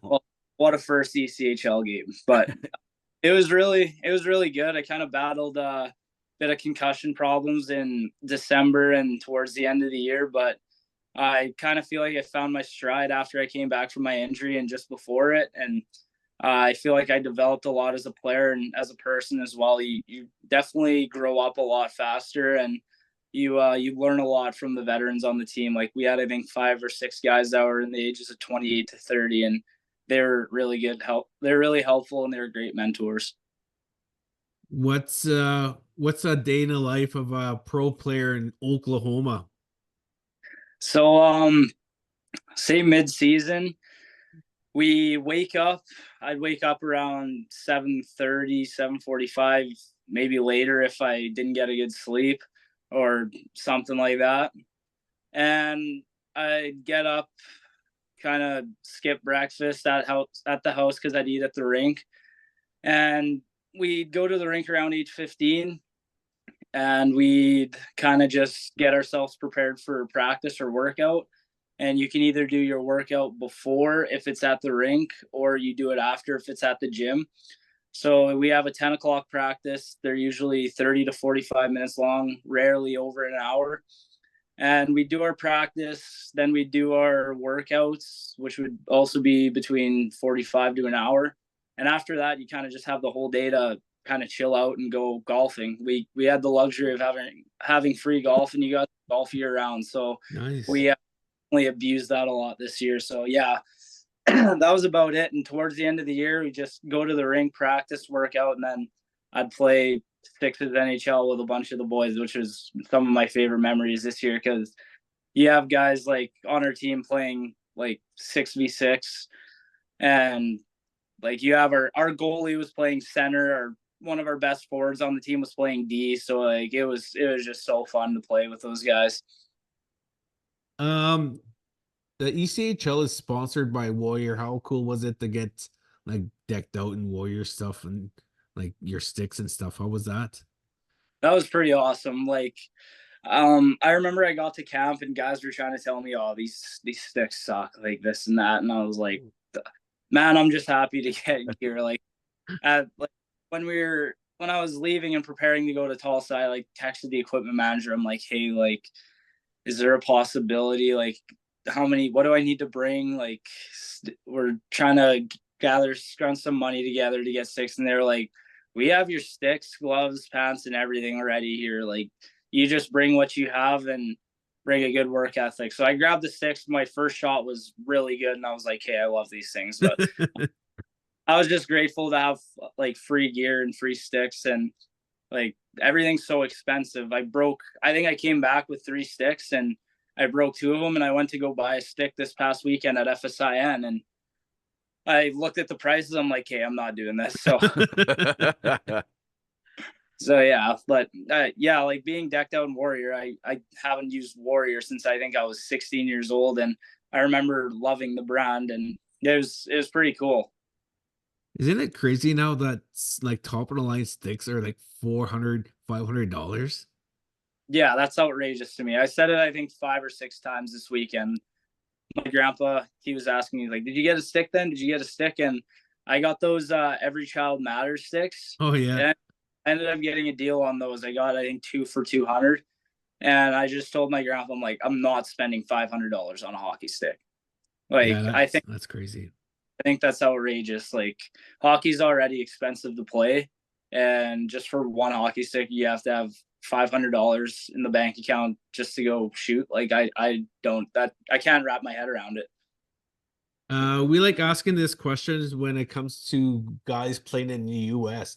C: well, what a first ECHL game. But it was really good. I kind of battled a bit of concussion problems in December and towards the end of the year, but I kind of feel like I found my stride after I came back from my injury and just before it. And I feel like I developed a lot as a player and as a person as well. You definitely grow up a lot faster, and you learn a lot from the veterans on the team. Like, we had, I think, 5 or 6 guys that were in the ages of 28 to 30, and they're really good they're really helpful, and they're great mentors.
B: What's a day in the life of a pro player in Oklahoma?
C: So say mid-season, I'd wake up around 7:30, 7:45, maybe later if I didn't get a good sleep or something like that. And I'd get up, kind of skip breakfast at the house because I'd eat at the rink. And we'd go to the rink around 8:15, and we'd kind of just get ourselves prepared for practice or workout. And you can either do your workout before if it's at the rink, or you do it after if it's at the gym. So we have a 10 o'clock practice. They're usually 30 to 45 minutes long, rarely over an hour. And we do our practice, then we do our workouts, which would also be between 45 to an hour. And after that, you kind of just have the whole day to kind of chill out and go golfing. We had the luxury of having free golf, and you got golf year round. So
B: Nice.
C: we only abused that a lot this year. So yeah, that was about it. And towards the end of the year, we just go to the rink, practice, workout, and then I'd play Sixes NHL with a bunch of the boys, which is some of my favorite memories this year, because you have guys like on our team playing like 6v6, and like you have our goalie was playing center, or one of our best forwards on the team was playing D. So like it was just so fun to play with those guys.
B: The ECHL is sponsored by Warrior. How cool was it to get like decked out in Warrior stuff and like your sticks and stuff? How was that?
C: That was pretty awesome. Like, I remember I got to camp and guys were trying to tell me, oh, these sticks suck, like this and that. And I was like, man, I'm just happy to get here. Like, when I was leaving and preparing to go to Tulsa, I like texted the equipment manager. I'm like, hey, like, is there a possibility? Like, what do I need to bring? Like, we're trying to scrunch some money together to get sticks. And they're like, we have your sticks, gloves, pants, and everything already here. Like, you just bring what you have and bring a good work ethic. So I grabbed the sticks. My first shot was really good, and I was like, hey, I love these things. But I was just grateful to have like free gear and free sticks, and like everything's so expensive. I think I came back with 3 sticks, and I broke 2 of them, and I went to go buy a stick this past weekend at FSIN, and I looked at the prices. I'm like, hey, I'm not doing this. So yeah, but yeah, like being decked out in Warrior, I haven't used Warrior since I think I was 16 years old, and I remember loving the brand, and it was pretty cool.
B: Isn't it crazy now that like top of the line sticks are like $400-$500?
C: Yeah, that's outrageous to me. I said it, I think 5 or 6 times this weekend. My grandpa, he was asking me like, did you get a stick then? Did you get a stick? And I got those Every Child Matters sticks.
B: Oh yeah.
C: I ended up getting a deal on those. I got, I think, 2 for $200. And I just told my grandpa, I'm like, I'm not spending $500 on a hockey stick. Like,
B: Yeah, that's crazy.
C: I think that's outrageous. Like, hockey's already expensive to play, and just for one hockey stick, you have to have $500 in the bank account just to go shoot. Like, I can't wrap my head around it.
B: We like asking this questions when it comes to guys playing in the US.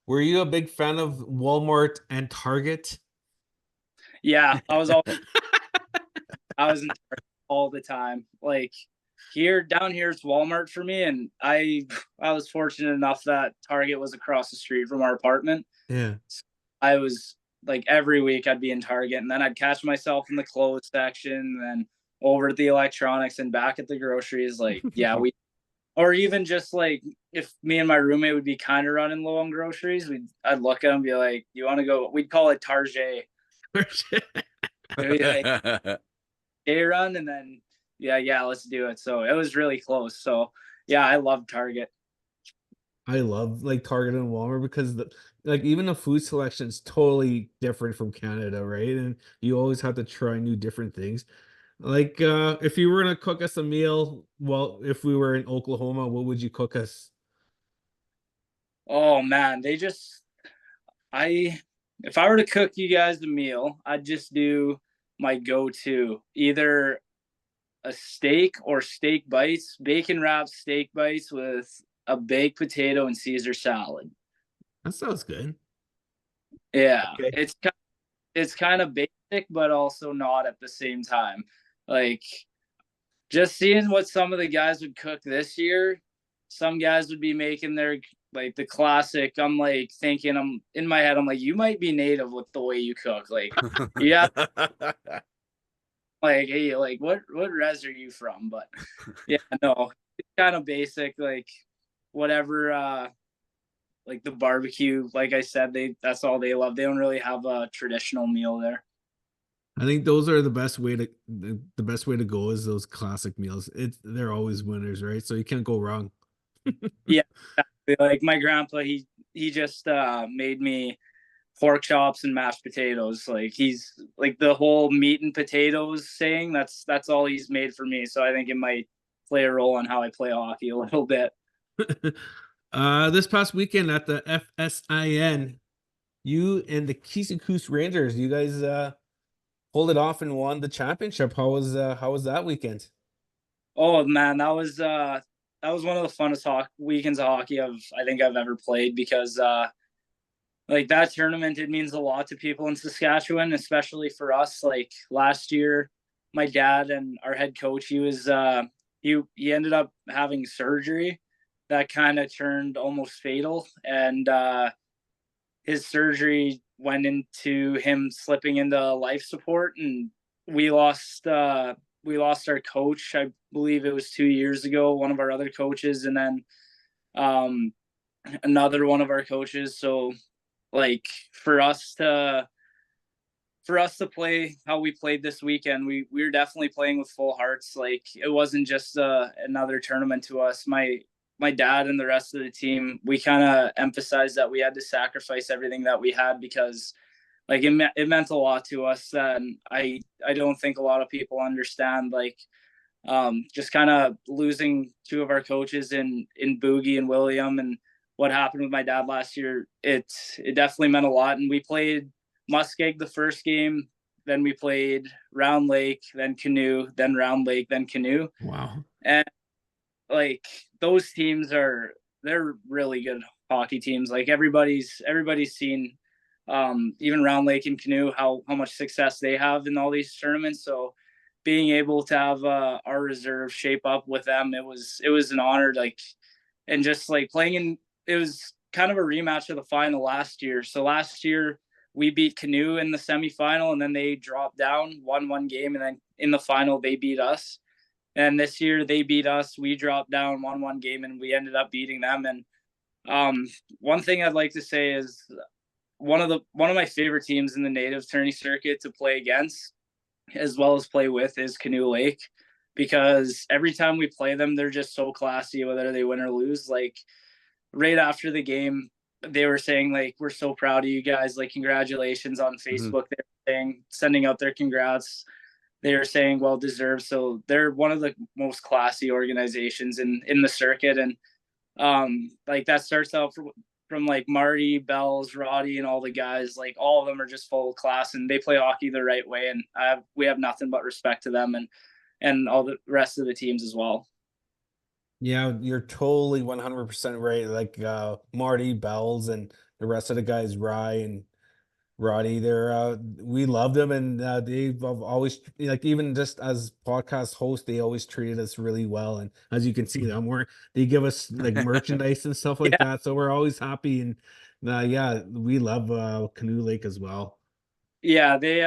B: Were you a big fan of Walmart and Target?
C: Yeah, I was in Target all the time. Like, down here it's Walmart for me, and I was fortunate enough that Target was across the street from our apartment.
B: Yeah.
C: So I was like, every week I'd be in Target, and then I'd catch myself in the clothes section, and then over at the electronics and back at the groceries. Like, yeah, or even just like, if me and my roommate would be kind of running low on groceries, I'd look at him and be like, "You want to go?" We'd call it Target. Maybe like day run, and then yeah, let's do it. So it was really close. So yeah, I love Target.
B: I love like Target and Walmart because like even the food selection is totally different from Canada, right? And you always have to try new different things. Like if you were gonna cook us a meal, well, if we were in Oklahoma, what would you cook us?
C: Oh man, if I were to cook you guys a meal, I'd just do my go-to, either a steak or steak bites, bacon wrapped steak bites with a baked potato and Caesar salad.
B: That sounds good.
C: Yeah,
A: Okay.
C: it's kind of basic, but also not at the same time. Like, just seeing what some of the guys would cook this year, some guys would be making their, like, the classic. I'm like thinking, I'm in my head, I'm like, you might be native with the way you cook. Like, yeah, like, hey, like, what res are you from? But yeah, no, it's kind of basic, like whatever, like the barbecue, like I said, that's all they love. They don't really have a traditional meal there.
B: I think those are the best way to go is those classic meals. They're always winners, right? So you can't go wrong.
C: Yeah, like my grandpa, he just made me pork chops and mashed potatoes. Like, he's like, the whole meat and potatoes saying, that's all he's made for me. So I think it might play a role on how I play hockey a little bit.
B: This past weekend at the FSIN, you and the Keeseekoose Rangers, you guys pulled it off and won the championship. How was that weekend?
C: Oh man, that was one of the funnest weekends of hockey I think I've ever played, because like, that tournament, it means a lot to people in Saskatchewan, especially for us. Like, last year, my dad and our head coach, he ended up having surgery that kind of turned almost fatal, and his surgery went into him slipping into life support, and we lost our coach. I believe it was 2 years ago, one of our other coaches, and then another one of our coaches. So, like, for us to play how we played this weekend, we were definitely playing with full hearts. Like, it wasn't just another tournament to us. My dad and the rest of the team, we kind of emphasized that we had to sacrifice everything that we had, because like, it meant a lot to us. And I don't think a lot of people understand, like, just kind of losing two of our coaches in Boogie and William, and what happened with my dad last year, it definitely meant a lot. And we played Muskeg the first game, then we played Round Lake, then Canoe, then Round Lake, then Canoe.
B: Wow.
C: And like, those teams they're really good hockey teams. Like, everybody's seen, even Round Lake and Canoe, how much success they have in all these tournaments. So being able to have our reserve shape up with them, it was an honor. Like, and just like playing in, it was kind of a rematch of the final last year. So last year we beat Canoe in the semifinal, and then they dropped down, won one game, and then in the final they beat us. And this year they beat us, we dropped down, won one game, and we ended up beating them. And one thing I'd like to say is, one of my favorite teams in the native tourney circuit to play against, as well as play with, is Canoe Lake, because every time we play them, they're just so classy, whether they win or lose. Like, right after the game, they were saying like, we're so proud of you guys, like congratulations on
A: Mhm.
C: Facebook. They're saying, sending out their congrats. They were saying well deserved. So they're one of the most classy organizations in the circuit. And like that starts out from like Marty, Bells, Roddy, and all the guys. Like all of them are just full of class, and they play hockey the right way. And we have nothing but respect to them and all the rest of the teams as well.
D: Yeah, you're totally 100% right. Like Marty, Bells, and the rest of the guys, Rye and Roddy, we love them, and they've always, like, even just as podcast hosts, they always treated us really well. And as you can see, they give us like merchandise and stuff like
C: Yeah.
D: that, so we're always happy. And yeah, we love Canoe Lake as well.
C: Yeah, they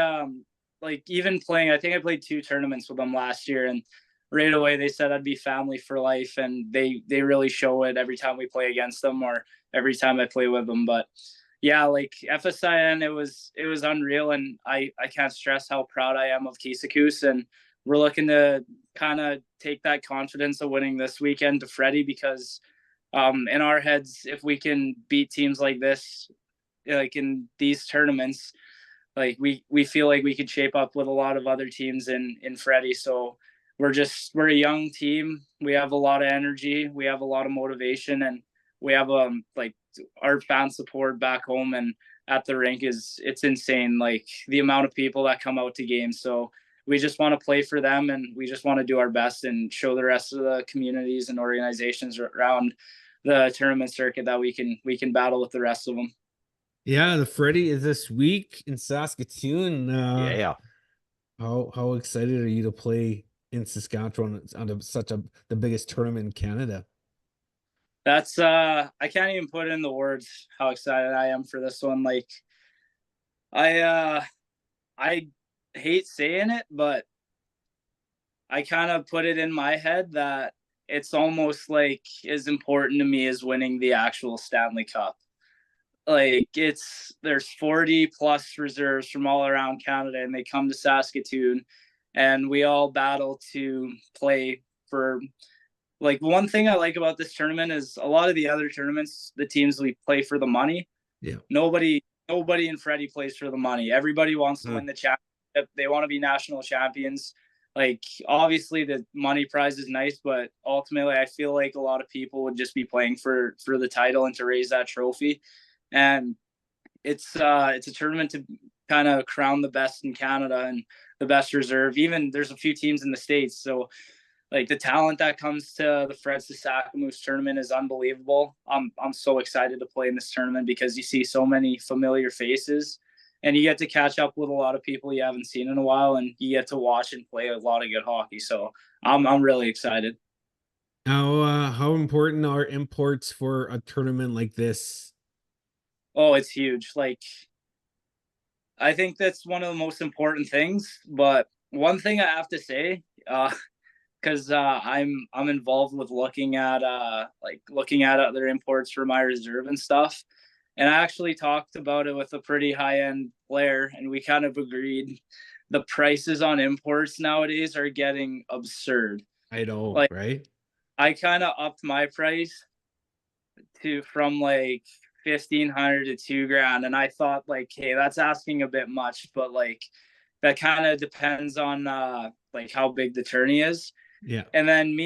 C: like even playing, I think I played 2 tournaments with them last year, and right away they said I'd be family for life, and they really show it every time we play against them or every time I play with them. But yeah, like FSIN, it was unreal, and I can't stress how proud I am of Keeseekoose, and we're looking to kind of take that confidence of winning this weekend to Freddy, because in our heads, if we can beat teams like this, like in these tournaments, like we feel like we could shape up with a lot of other teams in Freddy. So we're a young team. We have a lot of energy. We have a lot of motivation, and we have like our fan support back home and at the rink it's insane. Like the amount of people that come out to games. So we just want to play for them, and we just want to do our best and show the rest of the communities and organizations around the tournament circuit that we can battle with the rest of them.
D: Yeah, the Freddy is this week in Saskatoon.
A: Yeah.
D: How excited are you to play in Saskatchewan on the biggest tournament in Canada?
C: That's I can't even put it in the words how excited I am for this one. Like I hate saying it, but I kind of put it in my head that it's almost like as important to me as winning the actual Stanley Cup. Like there's 40 plus reserves from all around Canada, and they come to Saskatoon, and we all battle to play for. Like one thing I like about this tournament is a lot of the other tournaments, the teams we play for the money.
D: Yeah.
C: Nobody in Freddy plays for the money. Everybody wants to win the championship. They want to be national champions. Like obviously the money prize is nice, but ultimately I feel like a lot of people would just be playing for the title and to raise that trophy. And it's a tournament to kind of crown the best in Canada and the best reserve. Even there's a few teams in the States. So like the talent that comes to the Fred Sask tournament is unbelievable. I'm so excited to play in this tournament because you see so many familiar faces, and you get to catch up with a lot of people you haven't seen in a while, and you get to watch and play a lot of good hockey. So I'm really excited.
D: How important are imports for a tournament like this?
C: Oh, it's huge. Like I think that's one of the most important things. But one thing I have to say, because I'm involved with looking at other imports for my reserve and stuff. And I actually talked about it with a pretty high end player, and we kind of agreed the prices on imports nowadays are getting absurd.
D: I know,
C: Like
D: right?
C: I kind of upped my price from like 1,500 to $2,000, and I thought like, hey, that's asking a bit much, but like that kind of depends on like how big the tourney is.
D: Yeah.
C: And then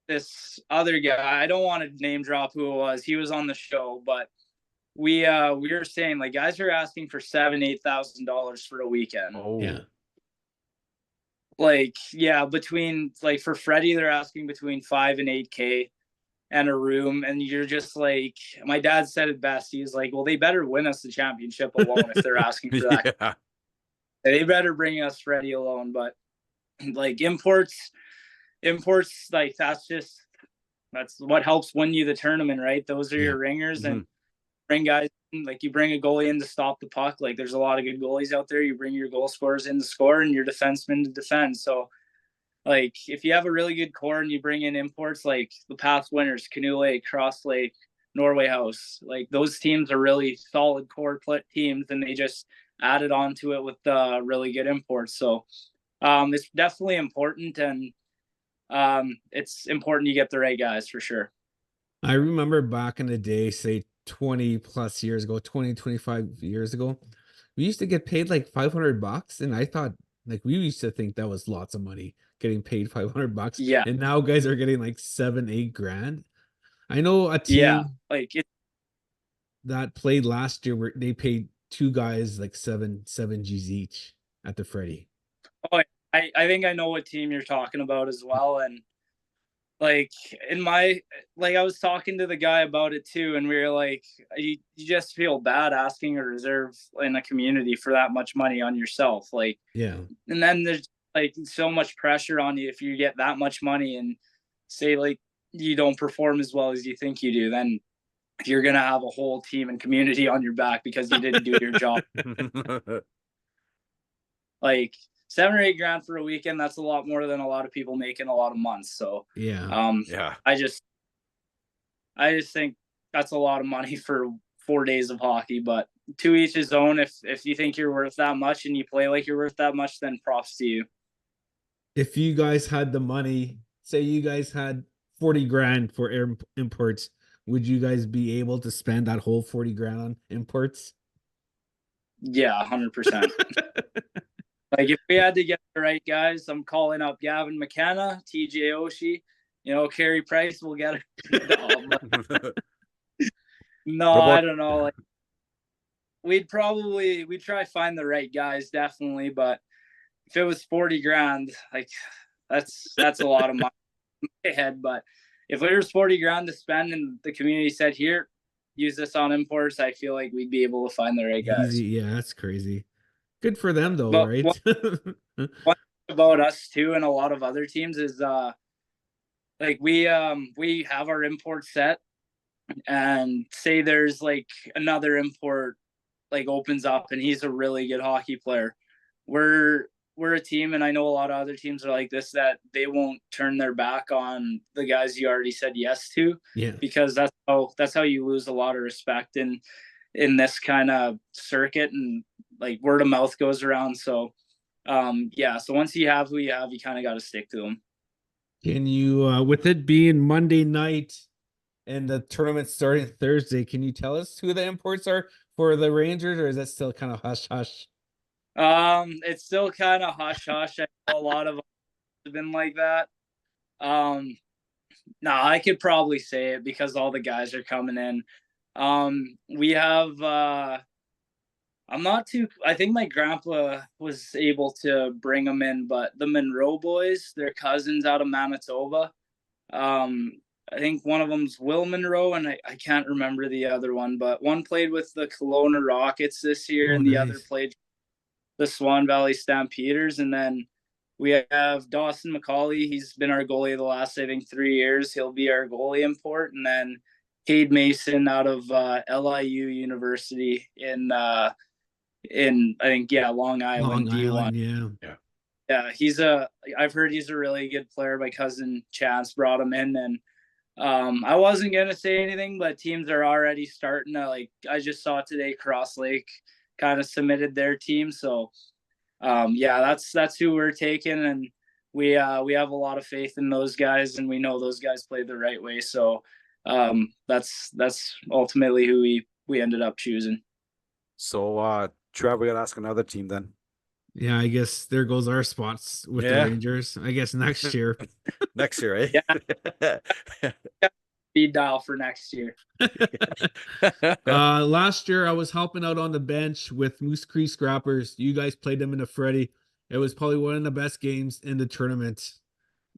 C: this other guy, I don't want to name drop who it was. He was on the show, but we were saying like guys are asking for $7,000-8,000 for a weekend.
A: Oh
D: Yeah.
C: Like yeah, between like for Freddy, they're asking between 5 and 8K and a room, and you're just like, my dad said it best. He's like, well, they better win us the championship alone if they're asking for that.
A: Yeah.
C: They better bring us Freddy alone. But like imports, like that's what helps win you the tournament, right? Those are your ringers, and bring guys in, like you bring a goalie in to stop the puck. Like there's a lot of good goalies out there. You bring your goal scorers in to score and your defensemen to defend. So like if you have a really good core and you bring in imports like the past winners, Canoe Lake, Cross Lake, Norway House, like those teams are really solid core teams, and they just added on to it with really good imports. So it's definitely important, and it's important you get the right guys for sure.
D: I remember back in the day, say
B: 20 plus years ago, 20, 25 years ago, we used to get paid like $500. And I thought, like, we used to think that was lots of money, getting paid $500.
C: Yeah.
B: And now guys are getting like 7, 8 grand. I know a
C: Yeah.
B: team
C: Like it,
B: that played last year where they paid 2 guys like seven G's each at the Freddy.
C: oh, I think I know what team you're talking about as well. And like in my, like I was talking to the guy about it too, and we were like, you just feel bad asking a reserve in a community for that much money on yourself. Like,
B: Yeah.
C: and then there's like so much pressure on you if you get that much money and say like you don't perform as well as you think you do, then you're gonna have a whole team and community on your back because you didn't do your job. Like 7 or 8 grand for a weekend, that's a lot more than a lot of people make in a lot of months. So
B: Yeah.
A: Yeah.
C: I just think that's a lot of money for 4 days of hockey, but to each his own. If you think you're worth that much and you play like you're worth that much, then props to you.
B: If you guys had the money, say you guys had 40 grand for imports, would you guys be able to spend that whole 40 grand on imports?
C: Yeah, 100%. Like if we had to get the right guys, I'm calling up Gavin McKenna, TJ Oshie, Carey Price will get it. No,
A: What about-
C: I don't know. Like we'd try to find the right guys, definitely, but if it was 40 grand, like that's a lot of money in my head. But if there was 40 grand to spend and the community said, here, use this on imports, I feel like we'd be able to find the right guys.
B: Easy. Yeah, that's crazy. Good for them though,
C: But
B: right?
C: one thing about us too and a lot of other teams is like we have our import set, and say there's like another import like opens up and he's a really good hockey player. We're a team, and I know a lot of other teams are like this, that they won't turn their back on the guys you already said yes to.
B: Yeah.
C: Because that's how you lose a lot of respect in this kind of circuit, and like word of mouth goes around. So yeah, so once you have who you have, you kind of got to stick to them.
B: Can you, with it being Monday night and the tournament starting Thursday, can you tell us who the imports are for the Rangers, or is that still kind of hush hush?
C: It's still kind of hush hush. I know a lot of them have been like that. No, I could probably say it because all the guys are coming in. We have I think my grandpa was able to bring them in, but the Monroe boys, they're cousins out of Manitoba. I think one of them's Will Monroe, and I can't remember the other one, but one played with the Kelowna Rockets this year, and the other played the Swan Valley Stampeders. And then we have Dawson McCauley. He's been our goalie the last, I think, 3 years. He'll be our goalie import. And then Cade Mason out of LIU University in I think, Long Island.
B: Long
C: D1.
B: Island,
C: Yeah, I've heard he's a really good player. My cousin Chance brought him in, and I wasn't gonna say anything, but teams are already starting to, like, I just saw today Cross Lake kind of submitted their team. So yeah, that's who we're taking, and we have a lot of faith in those guys, and we know those guys played the right way. So that's ultimately who we ended up choosing.
A: So Trev, we gotta ask another team then.
B: Yeah, I guess there goes our spots with the
A: Yeah.
B: Rangers. I guess next year.
A: Next year, eh?
C: Speed dial for next year.
B: Last year I was helping out on the bench with Moose Creek Scrappers. You guys played them in the Freddy. It was probably one of the best games in the tournament.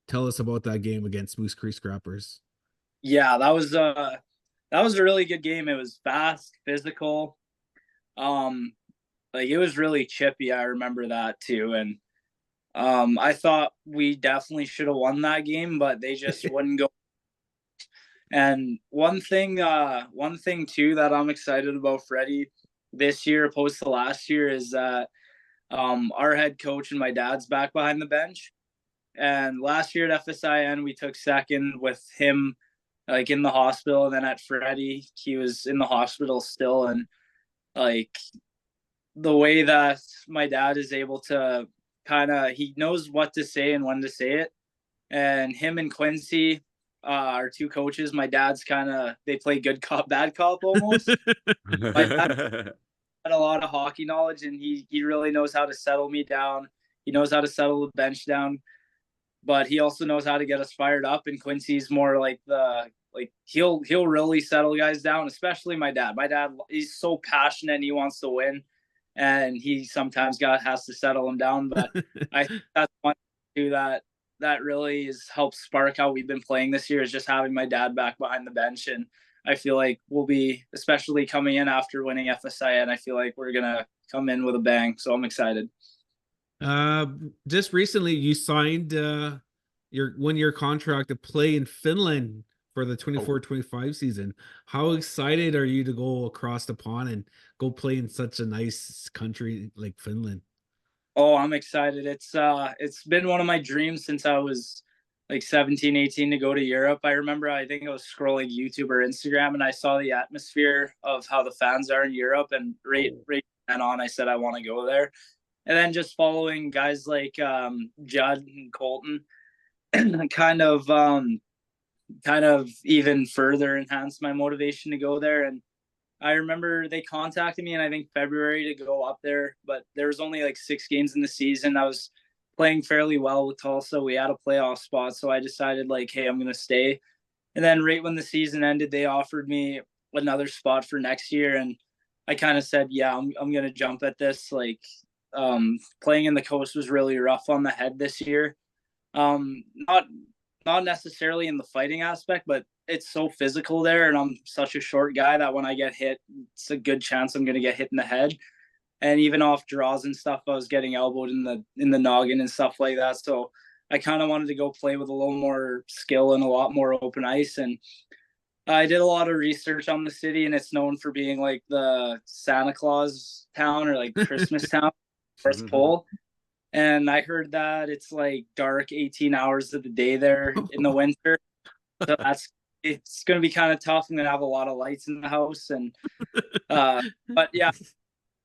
B: Tell us about that game against Moose Creek Scrappers.
C: Yeah, that was a really good game. It was fast, physical. Like it was really chippy. I remember that too. And I thought we definitely should have won that game, but they just wouldn't go. And one thing too that I'm excited about Freddy this year opposed to last year is that our head coach and my dad's back behind the bench. And last year at FSIN, we took second with him like in the hospital. And then at Freddy, he was in the hospital still. And like the way that my dad is able to he knows what to say and when to say it. And him and Quincy, our two coaches, my dad's they play good cop, bad cop almost. My dad had a lot of hockey knowledge, and he really knows how to settle me down. He knows how to settle the bench down, but he also knows how to get us fired up. And Quincy's more like he'll really settle guys down, especially my dad. My dad, he's so passionate and he wants to win, and he sometimes has to settle him down. But I think that's one too that really helped spark how we've been playing this year, is just having my dad back behind the bench. And I feel like we'll be, especially coming in after winning FSIN, I feel like we're gonna come in with a bang. So I'm excited.
B: Just recently you signed your 1-year contract to play in Finland for the 24-25 season. How excited are you to go across the pond and go play in such a nice country like Finland?
C: Oh, I'm excited. It's been one of my dreams since I was like 17, 18 to go to Europe. I remember, I think I was scrolling YouTube or Instagram, and I saw the atmosphere of how the fans are in Europe, and right then on, I said, I want to go there. And then just following guys like Judd and Colton kind of even further enhanced my motivation to go there. And I remember they contacted me in, I think, February to go up there, but there was only like 6 games in the season. I was playing fairly well with Tulsa. We had a playoff spot, so I decided like, hey, I'm going to stay. And then right when the season ended, they offered me another spot for next year. And I kind of said, yeah, I'm going to jump at this. Like, playing in the coast was really rough on the head this year. Not necessarily in the fighting aspect, but it's so physical there, and I'm such a short guy that when I get hit, it's a good chance I'm going to get hit in the head. And even off draws and stuff, I was getting elbowed in the noggin and stuff like that. So I kind of wanted to go play with a little more skill and a lot more open ice. And I did a lot of research on the city, and it's known for being like the Santa Claus town, or like Christmas town, North Pole. And I heard that it's like dark 18 hours of the day there in the winter. So it's going to be kind of tough. I'm going to have a lot of lights in the house. And, but yeah,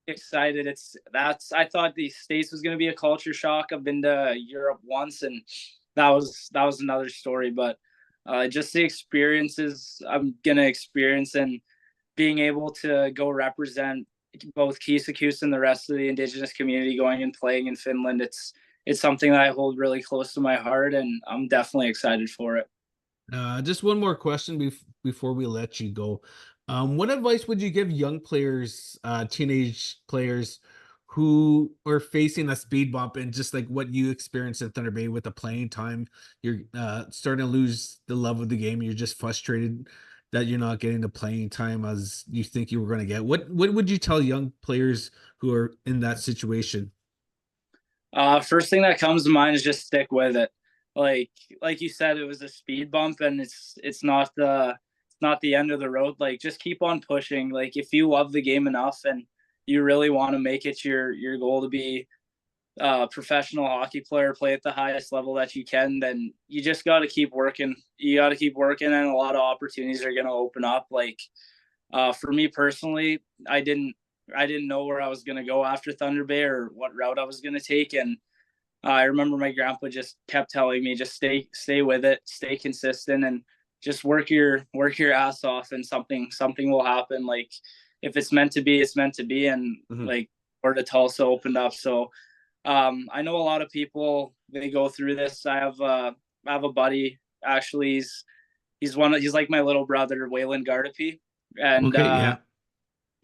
C: excited. I thought the States was going to be a culture shock. I've been to Europe once, and that was another story. But just the experiences I'm going to experience, and being able to go represent both Keeseekoose and the rest of the Indigenous community going and playing in Finland, it's something that I hold really close to my heart, and I'm definitely excited for it.
B: Just one more question before we let you go. What advice would you give young players, teenage players who are facing a speed bump, and just like what you experienced in Thunder Bay with the playing time? You're starting to lose the love of the game. You're just frustrated that you're not getting the playing time as you think you were going to get. What would you tell young players who are in that situation?
C: First thing that comes to mind is just stick with it. Like you said, it was a speed bump, and it's not the end of the road. Like, just keep on pushing. Like, if you love the game enough and you really want to make it your goal to be a professional hockey player, play at the highest level that you can, then you just got to keep working. You got to keep working, and a lot of opportunities are going to open up. Like, for me personally, I didn't know where I was going to go after Thunder Bay or what route I was going to take. And I remember my grandpa just kept telling me, just stay with it, stay consistent, and just work your ass off, and something will happen. Like, if it's meant to be, it's meant to be. And like, or the Tulsa opened up. So I know a lot of people, they go through this. I have a buddy, actually, he's like my little brother, Waylon Gardapi. And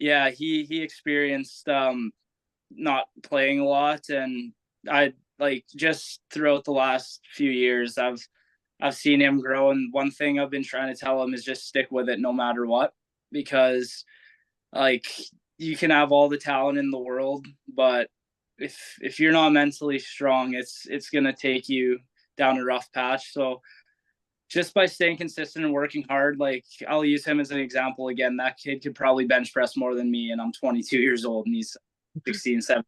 C: yeah, he experienced not playing a lot. And I, like, just throughout the last few years, I've seen him grow. And one thing I've been trying to tell him is just stick with it no matter what, because like, you can have all the talent in the world, but if you're not mentally strong, it's going to take you down a rough patch. So just by staying consistent and working hard, like, I'll use him as an example again. That kid could probably bench press more than me, and I'm 22 years old, and he's 16, 17.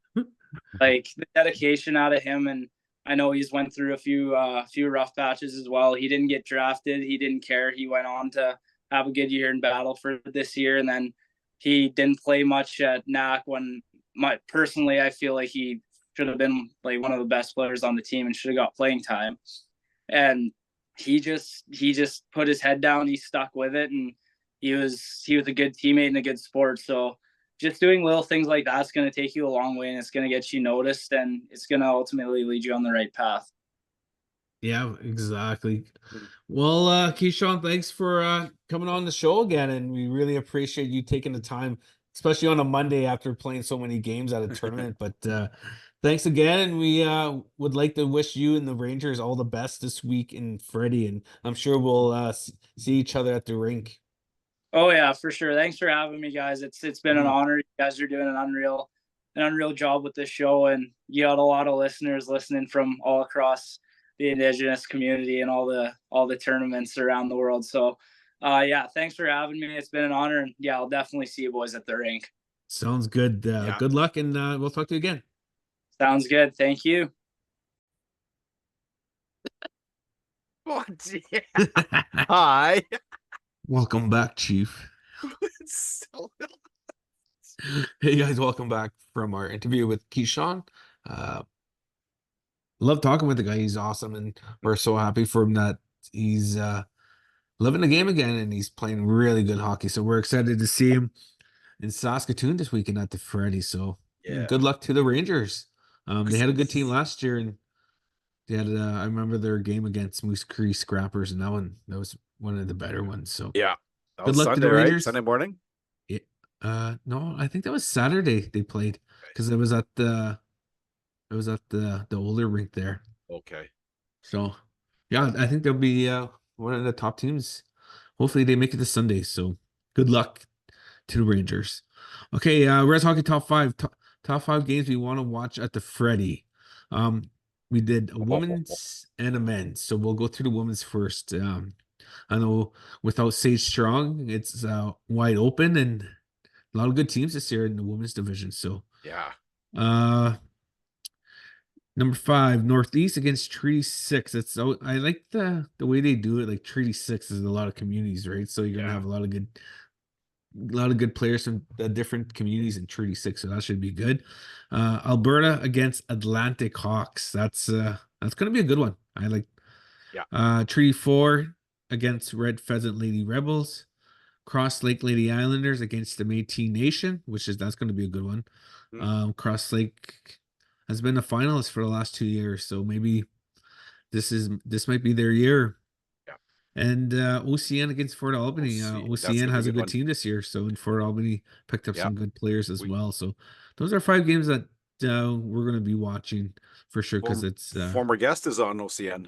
C: Like, the dedication out of him, and I know he's went through a few rough patches as well. He didn't get drafted. He didn't care. He went on to have a good year in battle for this year, and then he didn't play much at NAC when personally, I feel like he should have been like one of the best players on the team and should have got playing time. And he just put his head down. He stuck with it, and he was a good teammate and a good sport. So just doing little things like that's going to take you a long way, and it's going to get you noticed, and it's going to ultimately lead you on the right path.
B: Yeah, exactly.
A: Mhm.
B: Well, Kishaun, thanks for coming on the show again, and we really appreciate you taking the time, especially on a Monday after playing so many games at a tournament. But thanks again, and we would like to wish you and the Rangers all the best this week in Freddy, and I'm sure we'll see each other at the rink.
C: Oh yeah, for sure. Thanks for having me, guys. It's been an
A: Mhm.
C: honor. You guys are doing an unreal job with this show, and you got a lot of listeners listening from all across the Indigenous community and all the tournaments around the world. So, yeah, thanks for having me. It's been an honor, and yeah, I'll definitely see you boys at the rink.
B: Sounds good.
A: Yeah.
B: Good luck, and we'll talk to you again.
C: Sounds good. Thank you.
A: What? Hi.
B: Welcome back, Chief.
A: So-
B: Hey guys, welcome back from our interview with Kishaun. Love talking with the guy. He's awesome, and we're so happy for him that he's living the game again and he's playing really good hockey. So we're excited to see him in Saskatoon this weekend at the Freddy. So
A: Yeah.
B: good luck to the Rangers. They had a good team last year, and they had I remember their game against Moose Cree Scrappers, and that was one of the better ones. So
A: Yeah. That
B: good
A: was
B: luck to
A: Sunday,
B: the
A: right?
B: Rangers.
A: Sunday morning?
B: No, I think that was Saturday they played because it was at the older rink there.
A: Okay.
B: So yeah, I think they'll be one of the top teams. Hopefully they make it to Sunday. So good luck to the Rangers. Okay, Rez Hockey top five games we want to watch at the Freddy. We did a women's and a men's. So we'll go through the women's first. I know without Sage Strong, it's wide open and a lot of good teams this year in the women's division. So
A: Yeah.
B: number 5, Northeast against Treaty 6. It's so I like the way they do it. Like Treaty 6 is a lot of communities, right? So you're gonna
A: Yeah.
B: have a lot of good players from the different communities in Treaty 6. So that should be good. Alberta against Atlantic Hawks. That's gonna be a good one. I like Treaty 4 against Red Pheasant Lady Rebels. Cross Lake Lady Islanders against the Métis Nation, that's going to be a good one. Cross Lake has been a finalist for the last 2 years, so maybe this might be their year.
A: Yeah.
B: And OCN against Fort Albany.
A: That's
B: OCN
A: gonna be
B: has a
A: good
B: good
A: one.
B: team this year, so and Fort Albany picked up
A: Yeah.
B: some good players as
A: We-
B: well. So those are 5 games that we're going to be watching for sure because it's
A: former guest is on OCN.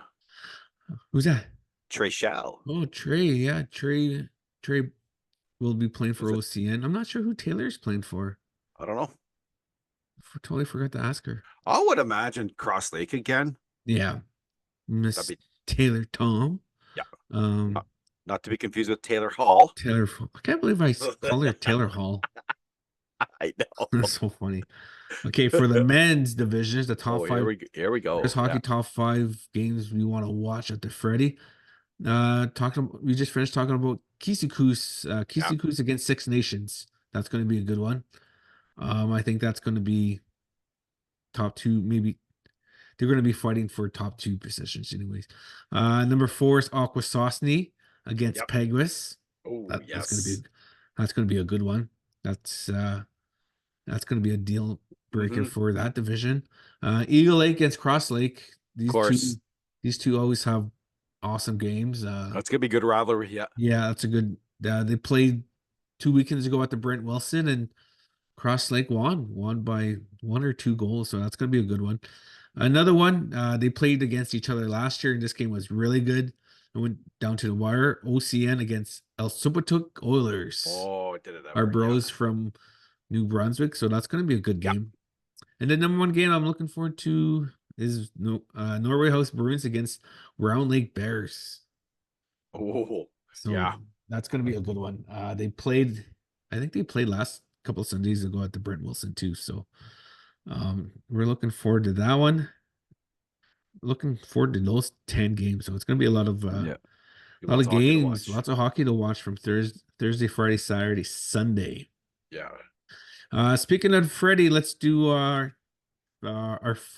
B: who's that?
A: Trey Shell.
B: Oh, Trey. Yeah, Trey will be playing for
A: Is it-
B: OCN. I'm not sure who Taylor's playing for.
A: I don't know.
B: Totally forgot to ask her.
A: I would imagine Cross Lake again.
B: Yeah, Miss
A: That'd be
B: Taylor Tom.
A: Yeah.
B: Um,
A: not to be confused with Taylor Hall.
B: Taylor. I can't believe I call her Taylor Hall.
A: I know.
B: That's so funny. Okay, for the men's divisions, the top 5.
A: Here we go.
B: Chris Hockey top 5 games we want to watch at the Freddy. We just finished talking about Keeseekoose. Keeseekoose against Six Nations. That's going to be a good one. I think that's going to be top 2. Maybe they're going to be fighting for top 2 positions, anyways. Number 4 is Akwesasne against Peguis.
A: Oh,
B: That's going to be a good one. That's going to be a deal breaker for that division. Eagle Lake against Cross Lake. These two always have awesome games.
A: That's gonna be a good rivalry. Yeah.
B: Yeah, that's a good. They played 2 weekends ago at the Brent Wilson, and Cross Lake won by 1 or 2 goals. So that's gonna be a good one. Another one. They played against each other last year, and this game was really good. It went down to the wire. OCN against El Supatuk Oilers.
A: Oh, did it
B: Our
A: ever,
B: bros from New Brunswick. So that's gonna be a good game. And the number 1 game I'm looking forward to is Norway House Bruins against Round Lake Bears.
A: Oh,
B: So that's going to be a good one. I think they played last couple of Sundays ago at the Brent Wilson too. So we're looking forward to that one. Looking forward to those 10 games. So it's going to be a lot of games, lots of hockey to watch from Thursday, Friday, Saturday, Sunday.
A: Yeah.
B: Speaking of Freddy, let's do our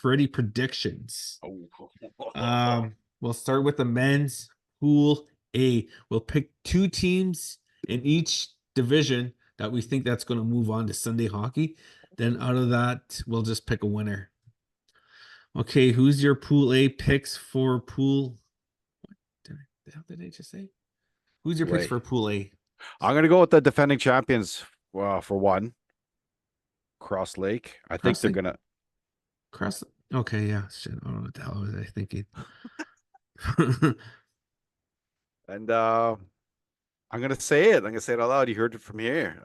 B: Freddy predictions.
A: Oh.
B: We'll start with the men's. Pool A. We'll pick 2 teams in each division that we think that's going to move on to Sunday hockey. Then out of that, we'll just pick a winner. Okay, who's your Pool A picks for Pool? What the hell did I just say? Who's your picks
A: Wait.
B: for Pool A?
A: I'm gonna go with the defending champions. For one, Cross Lake. I think
B: Cross
A: they're
B: Lake?
A: gonna.
B: Cross. Okay, yeah. Shit, I don't know what the hell was I thinking.
A: And I'm gonna say it. I'm gonna say it out loud. You heard it from here.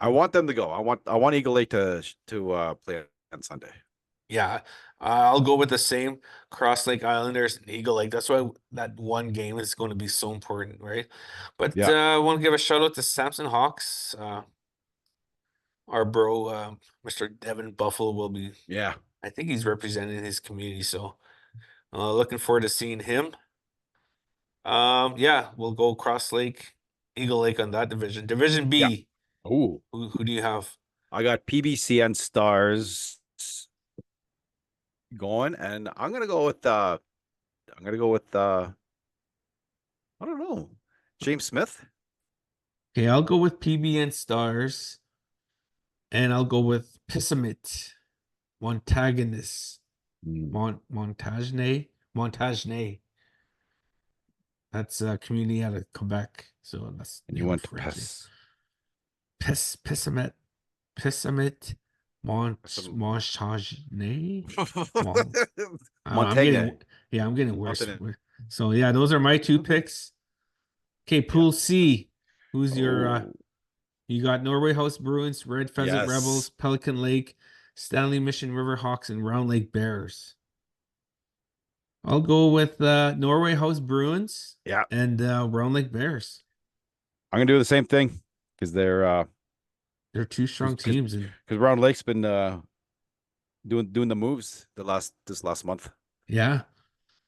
A: I want them to go. I want Eagle Lake to play on Sunday.
D: Yeah, I'll go with the same Cross Lake Islanders and Eagle Lake. That's why that one game is going to be so important, right? But
A: Yeah.
D: I want to give a shout out to Samson Hawks. Our bro, Mr. Devin Buffalo will be.
A: Yeah.
D: I think he's representing his community, so looking forward to seeing him. Yeah, we'll go Cross Lake, Eagle Lake on that division. Division B.
A: Oh,
D: Who do you have?
A: I got PBC and Stars going, and I'm gonna go with I don't know, James Smith.
B: Okay, I'll go with PBN Stars. And I'll go with Pissamit. Montagnais. Montagne. That's a community out of Quebec. So that's
A: And you went to Pess.
B: Pissamit. Montagne.
A: Montaigne.
B: I'm getting worse.
A: Montaigne.
B: So yeah, those are my 2 picks. Okay, Pool C. Who's your you got Norway House Bruins, Red Pheasant
A: Yes.
B: Rebels, Pelican Lake, Stanley Mission River Hawks, and Round Lake Bears. I'll go with Norway House Bruins.
A: Yeah.
B: And Round Lake Bears.
A: I'm gonna do the same thing because they're
B: 2 strong teams, and
A: because Round Lake's been doing the moves this last month.
B: yeah.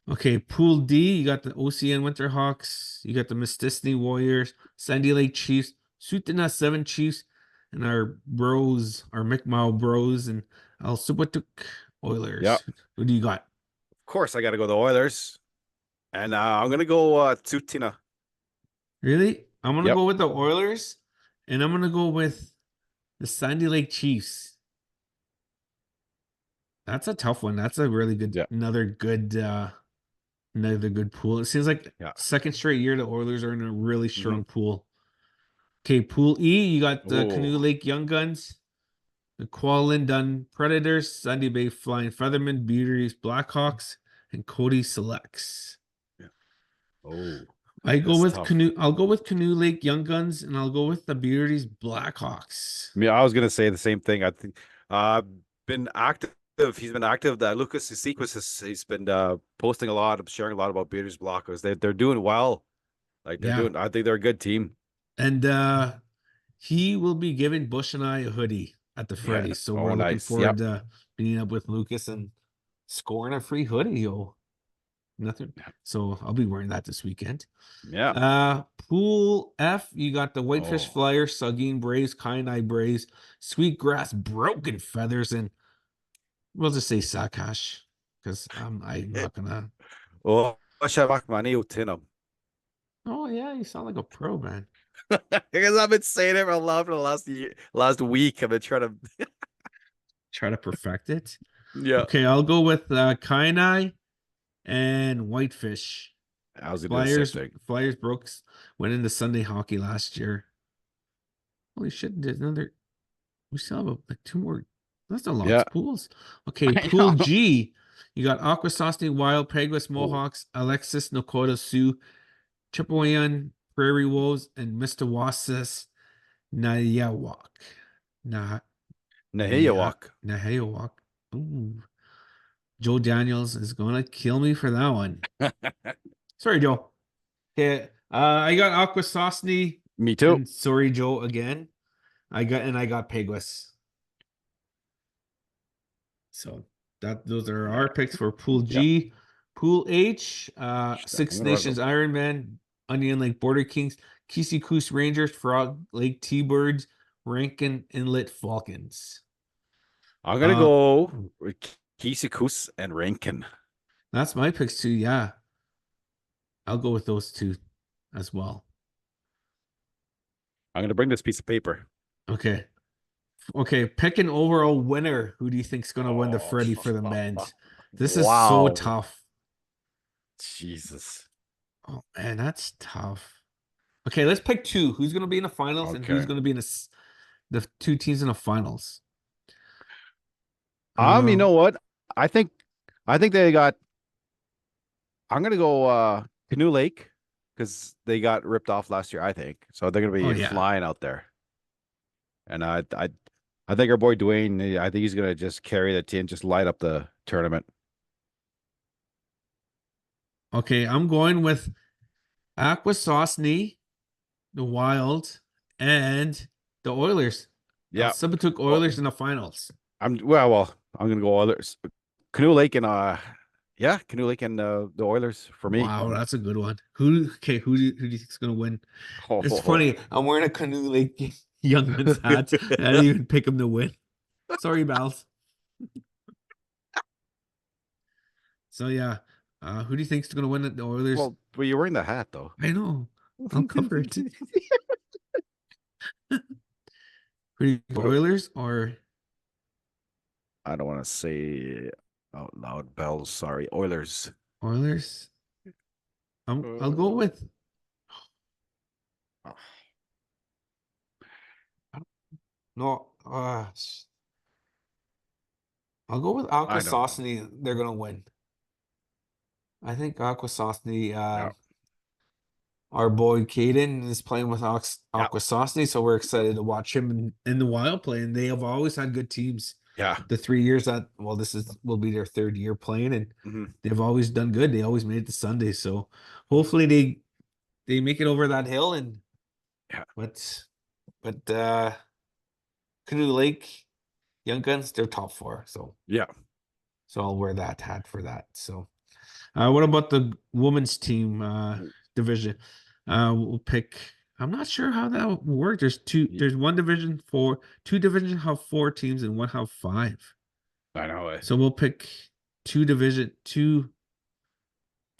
B: Okay, Pool D, you got the OCN Winterhawks, you got the Mistissini Warriors, Sandy Lake Chiefs, Sutana 7 Chiefs, and our Mi'kmaq Bros, and Al Subatuk Oilers.
A: Yep.
B: Who do you got?
A: Of course, I got to go the Oilers, and I'm gonna go Tsutina.
B: Really? I'm gonna
A: Yep.
B: go with the Oilers, and I'm gonna go with the Sandy Lake Chiefs. That's a tough one. That's a really good, another good pool. It seems like second straight year the Oilers are in a really strong pool. Okay, Pool E, you got the Canoe Lake Young Guns, the Kwalin Dun Predators, Sandy Bay Flying Feathermen, Beauties Blackhawks, and Cody Selects.
A: Yeah. Oh,
B: I'll go with Canoe Lake Young Guns, and I'll go with the Beauties Blackhawks.
A: Yeah, I was gonna say the same thing. I think been active. He's been active. That Lucas Kishaun he's been posting a lot, sharing a lot about Beaters Blockers. They're doing well. Like they're doing. I think they're a good team.
B: And he will be giving Bush and I a hoodie at the Freddy. So we're looking forward to meeting up with Lucas and scoring a free hoodie. Nothing. So I'll be wearing that this weekend.
A: Yeah.
B: Pool F, you got the Whitefish Flyers, Saugeen Braves, Kainai Braves, Sweetgrass Broken Feathers, and we'll just say Sakash because I'm not gonna.
A: Oh
B: yeah, you sound like a pro, man.
A: Because I've been saying it for the last week. I've been trying
B: to perfect it.
A: Yeah.
B: Okay, I'll go with Kainai and Whitefish.
A: I was gonna do the same thing.
B: Flyers went into Sunday hockey last year. Holy shit! We still have like 2 more. That's a lot of pools. Okay, Pool G. You got Akwesasne Wild, Peguis Mohawks, Alexis Nakota Sioux, Chippewayan Prairie Wolves, and Mr. Wasis Nayawak. Nahayawak. Ooh. Joe Daniels is gonna kill me for that one. Sorry, Joe. Okay, I got Akwesasne.
A: Me too.
B: And sorry, Joe, again. I got Peguis. So those are our picks for Pool G. Yep. Pool H, Six Nations Ironman, Onion Lake Border Kings, Keeseekoose Rangers, Frog Lake T-Birds, Rankin Inlet Falcons.
A: I'm gonna go with Keeseekoose and Rankin.
B: That's my picks too, yeah. I'll go with those two as well.
A: I'm gonna bring this piece of paper.
B: Okay. Okay, pick an overall winner. Who do you think's gonna win the
A: Oh,
B: Freddy for the men's? This is so
A: wow.
B: tough.
A: Jesus.
B: Oh man, that's tough. Okay, let's pick two. Who's gonna be in the finals and who's
A: Okay.
B: gonna be in the two teams in the finals?
A: You know what? I think they got. I'm gonna go Canoe Lake because they got ripped off last year. I think so. They're gonna
B: Oh,
A: be
B: yeah.
A: flying out there, and I think our boy Dwayne. I think he's gonna just carry the team, just light up the tournament.
B: Okay, I'm going with Akwesasne, the Wild, and the Oilers.
A: Yeah.
B: Took Oilers in the finals.
A: I'm gonna go Oilers. Canoe Lake and yeah, Canoe Lake and the Oilers for me.
B: Wow, that's a good one. Who do you think is gonna win? It's
A: Oh.
B: funny. I'm wearing a Canoe Lake Young Men's hat. I didn't even pick him to win. Sorry, Bals. So yeah, who do you think's gonna win at the Oilers?
A: Well, you're wearing the hat though.
B: I know. I'll cover it. Who do you think, Oilers or
A: I don't want to say out loud. Bells, sorry, Oilers.
B: Oilers? I'll go with. No, I'll go with
A: I don't know.
B: Akwesasne. They're gonna win. I think Akwesasne.
A: Yeah.
B: Our boy Caden is playing with
A: Yeah.
B: Akwesasne, so we're excited to watch him in the Wild play. And they have always had good teams.
A: Yeah.
B: The 3 years will be their third year playing, and
A: Mhm.
B: they've always done good. They always made it to Sunday, so hopefully they make it over that hill. And
A: Yeah.
B: but Canoe Lake, Young Guns, they're top four. So
A: Yeah.
B: I'll wear that hat for that. So, what about the women's team division? We'll pick. I'm not sure how that will work. There's two. There's one division two divisions have 4 teams and one have 5.
A: I know.
B: So we'll pick two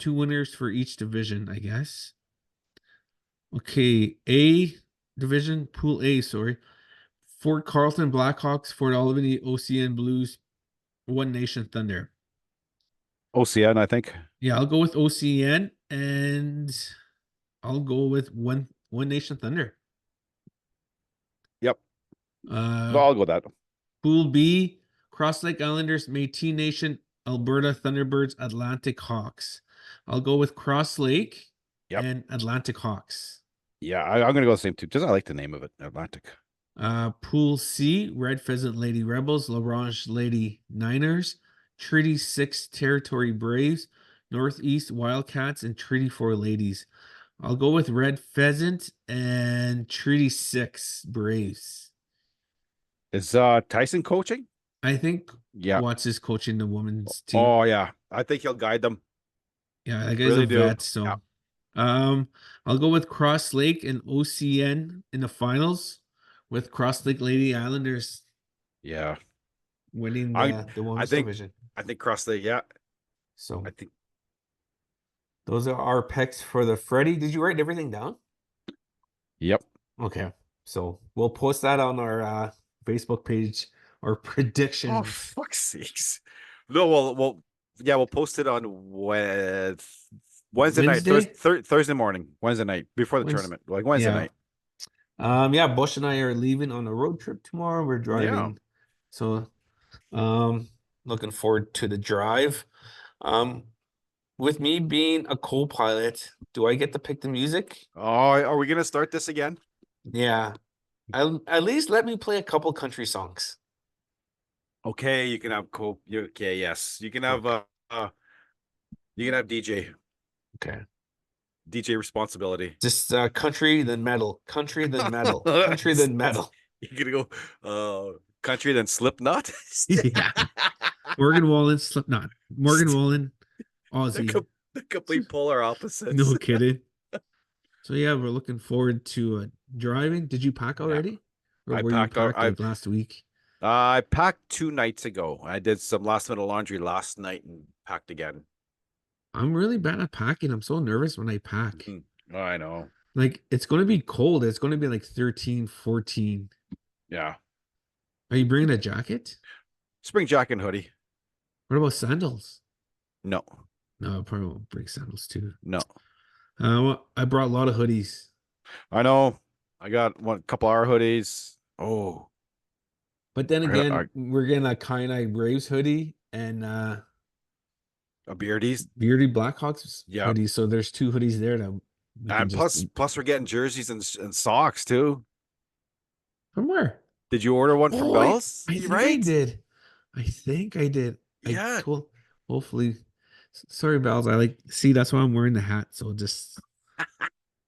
B: winners for each division, I guess. Okay, A division, Pool A. Sorry, Fort Carlton Blackhawks, Fort Albany OCN Blues, One Nation Thunder.
A: OCN, I think.
B: Yeah, I'll go with OCN and I'll go with One Nation Thunder.
A: Yep. I'll go with that.
B: Pool B, Cross Lake Islanders, Métis Nation, Alberta Thunderbirds, Atlantic Hawks. I'll go with Cross Lake and Atlantic Hawks.
A: Yeah, I'm gonna go the same too. Just I like the name of it, Atlantic.
B: Pool C, Red Pheasant Lady Rebels, L'Orange Lady Niners, Treaty 6 Territory Braves, Northeast Wildcats, and Treaty 4 Ladies. I'll go with Red Pheasant and Treaty 6 Braves.
A: Is Tyson coaching?
B: I think
A: Yeah.
B: Watts is coaching the women's team.
A: Oh yeah. I think he'll guide them.
B: Yeah, that guy's
A: Really
B: a
A: do.
B: vet. So
A: Yeah.
B: I'll go with Cross Lake and OCN in the finals, with Cross Lake Lady Islanders
A: Yeah.
B: winning
A: I
B: the women's
A: think-
B: division.
A: I think Cross Lake, yeah.
B: So
A: I think
B: those are our picks for the Freddy. Did you write everything down?
A: Yep.
B: Okay. So we'll post that on our Facebook page, or predictions.
A: Oh, fuck's sakes. No, we'll post it on Wednesday night, Thursday morning, Wednesday night before the tournament, like Wednesday night.
B: Yeah, Bush and I are leaving on a road trip tomorrow. We're driving.
A: Yeah.
B: So looking forward to the drive. With me being a co-pilot, do I get to pick the music?
A: Oh, are we gonna start this again?
B: Yeah. At least let me play a couple country songs.
A: Okay, you can have okay, yes. You can have DJ.
B: Okay.
A: DJ responsibility.
B: Just country then metal. Country then metal. Country then metal.
A: You're gonna go country then Slipknot.
B: Yeah. Morgan Wallen, Slipknot. Morgan Wallen, Aussie.
A: The complete polar opposites.
B: No kidding. So yeah, we're looking forward to driving. Did you pack already? Or
A: I
B: were
A: packed.
B: you packed like last week?
A: I packed 2 nights ago. I did some last minute laundry last night and packed again.
B: I'm really bad at packing. I'm so nervous when I pack.
A: Mhm. Oh, I know.
B: Like, it's going to be cold. It's going to be like 13, 14.
A: Yeah.
B: Are you bringing a jacket?
A: Spring jacket and hoodie.
B: What about sandals?
A: No.
B: No, I probably won't bring sandals too.
A: No.
B: I brought a lot of hoodies.
A: I know. I got one couple hour hoodies. Oh.
B: But then
A: I
B: again, we're getting a Kine Braves hoodie and
A: a beardies.
B: Beardy Blackhawks
A: Yeah.
B: hoodie. So there's 2 hoodies there that we can
A: And plus we're getting jerseys and socks too.
B: from where?
A: Did you order one from
B: Oh,
A: Bell's?
B: I think I
A: Right?
B: did. I think I did.
A: Yeah.
B: I told hopefully sorry, Bells. See that's why I'm wearing the hat. So just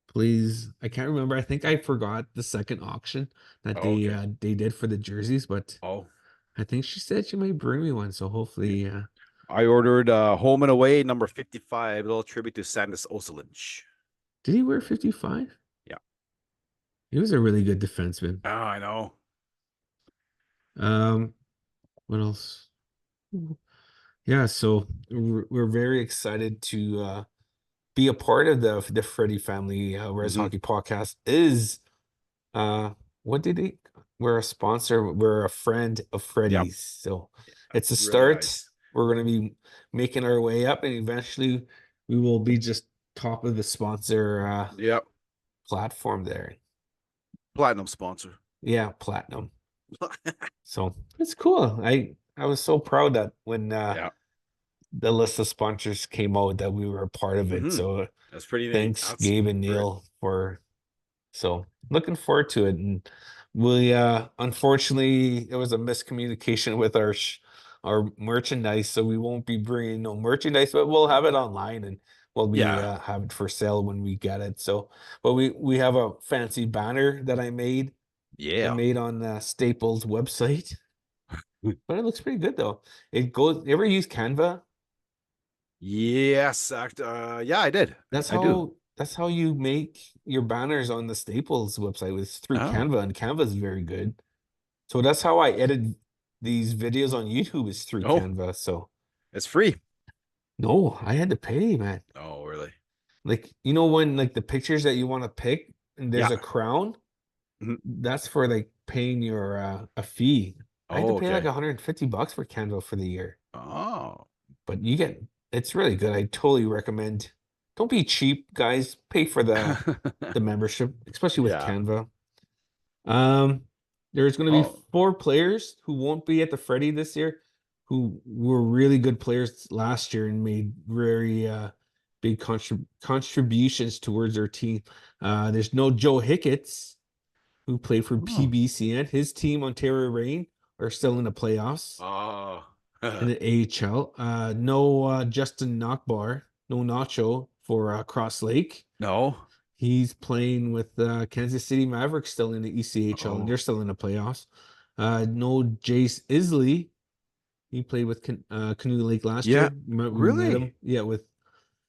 B: please. I can't remember. I think I forgot the second auction that
A: Oh, okay.
B: they did for the jerseys, but
A: Oh.
B: I think she said she might bring me one. So hopefully
A: I ordered home and away number 55, a little tribute to Sandis Oselinch.
B: did he wear 55?
A: Yeah.
B: He was a really good defenseman.
A: Oh, I know.
B: What else? Yeah, so we're very excited to be a part of the Freddy family. Rez
A: Mhm.
B: Hockey podcast is what did he? We're a sponsor. We're a friend of Freddy's. So it's a
A: Really
B: start.
A: nice.
B: We're going to be making our way up, and eventually we will be just top of the sponsor
A: Yep.
B: platform there.
A: Platinum sponsor.
B: Yeah, platinum. So it's cool. I was so proud that when
A: Yeah.
B: the list of sponsors came out that we were a part of it.
A: Mhm.
B: So
A: That's pretty neat.
B: thanks,
A: That's
B: Gabe and
A: great.
B: Neil, for so looking forward to it. And we unfortunately there was a miscommunication with our merchandise, so we won't be bringing no merchandise, but we'll have it online and we'll be
A: Yeah.
B: have it for sale when we get it. So, but we have a fancy banner that I made. I
A: Yeah.
B: made on Staples website, but it looks pretty good though. It goes. You ever use Canva?
A: Yes. Yeah, I did.
B: That's
A: I do.
B: that's how you make your banners on the Staples website. It's through
A: Oh,
B: Canva, and Canva is very good. So that's how I edit these videos on YouTube is through
A: oh,
B: Canva. So
A: it's free.
B: no, I had to pay, man.
A: Oh, really?
B: Like when like the pictures that you want to pick and there's
A: Yeah.
B: a crown,
A: Mhm.
B: that's for like paying your a fee. I had to
A: Oh,
B: pay like
A: okay.
B: $150 for Canva for the year.
A: Oh,
B: But it's really good. I totally recommend. Don't be cheap, guys. Pay for the membership, especially with
A: yeah.
B: Canva. There's going to be
A: Oh,
B: 4 players who won't be at the Freddy this year, who were really good players last year and made very big contributions towards their team. There's no Joe Hicketts, who played for
A: oh,
B: PBCN. His team, Ontario Reign, are still in the playoffs
A: oh.
B: in the AHL. No Justin Knockbar, no Nacho for Cross Lake.
A: No.
B: He's playing with Kansas City Mavericks still in the ECHL, and they're
A: Oh,
B: still in the playoffs. No Jace Isley. He played with Canoe Lake last
A: yeah.
B: year. We met him.
A: Really?
B: Yeah, with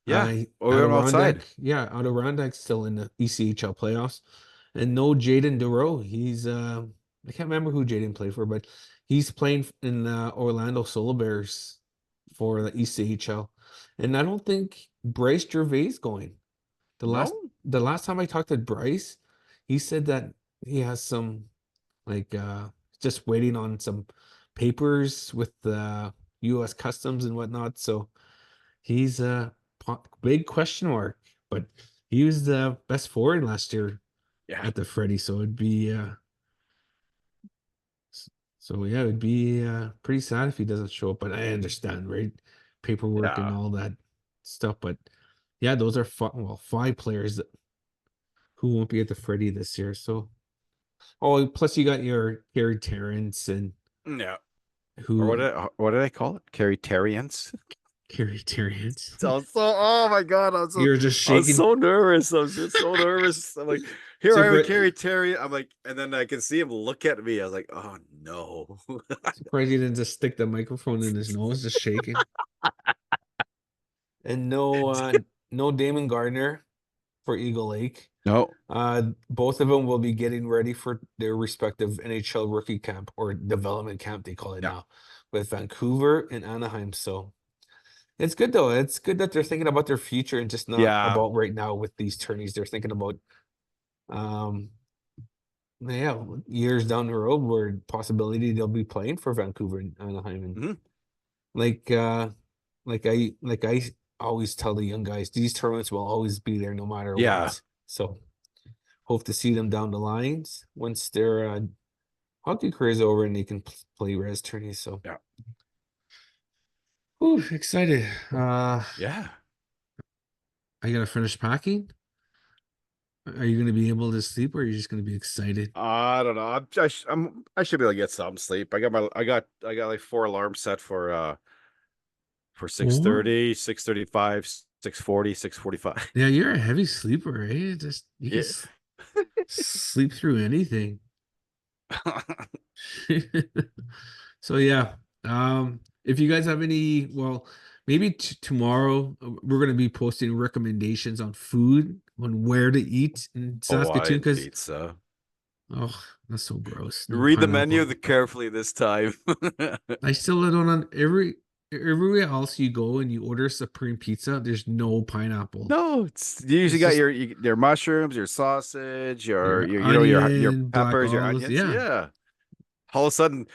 A: Yeah. Oh, we went
B: Adirondack.
A: outside.
B: Yeah, Adirondack's still in the ECHL playoffs. And no Jaden DeRoe. He's I can't remember who Jaden played for, but he's playing in the Orlando Solar Bears for the ECHL. And I don't think Bryce Gervais going.
A: No.
B: The last time I talked to Bryce, he said that he has some like just waiting on some papers with the US Customs and whatnot. So he's a big question mark, but he was the best forward last year
A: Yeah.
B: at the Freddy. So it'd be yeah, it'd be pretty sad if he doesn't show up. But I understand, right? Paperwork and
A: Yeah.
B: all that stuff. But yeah, those are 5 players who won't be at the Freddy this year. So plus you got your Gary Terrence and
A: Yeah. Or
B: who
A: what did I call it? Carryterians.
B: Gary Terrence.
A: Sounds so. Oh my god!
B: You're just
A: I was
B: shaking.
A: so nervous. I was just so nervous. I'm like, here
B: So
A: I am, Carrie Terry. I'm like, and then I can see him look at me. I was like, oh no.
B: Surprised he didn't just stick the microphone in his nose, just shaking. And no Damon Gardner for Eagle Lake.
A: No.
B: Both of them will be getting ready for their respective NHL rookie camp or development camp, they call it
A: Yeah.
B: now, with Vancouver and Anaheim. So
D: It's good though. It's good that they're thinking about their future and just not
A: Yeah.
D: about right now with these tourneys. They're thinking about um yeah, years down the road where possibility they'll be playing for Vancouver and Anaheim. And
A: Mhm.
D: like I always tell the young guys, these tournaments will always be there no matter
A: Yeah.
D: what. So hope to see them down the lines once their hockey career is over and they can play res tourneys. So
A: Yeah.
D: ooh, excited.
A: Yeah.
B: I gotta finish packing. Are you gonna be able to sleep, or are you just gonna be excited?
A: I don't know. I should be able to get some sleep. I got like 4 alarms set for 6:30, 6:35, 6:40, 6:45.
B: Yeah, you're a heavy sleeper, right? Just you can
A: Yeah.
B: sleep through anything. So yeah, if you guys have any, well, maybe tomorrow we're gonna be posting recommendations on food, on where to eat in Saskatoon,
A: Hawaiian
B: because
A: pizza.
B: that's so gross. No
A: Read the
B: pineapple.
A: menu carefully this time.
B: I still don't on everywhere else you go and you order supreme pizza, there's no pineapple.
A: No, you usually
B: It's
A: got
B: just
A: your mushrooms, your sausage,
B: your
A: your your
B: onion, black
A: peppers, your
B: olives.
A: onions.
B: Yeah.
A: Yeah. All of a sudden,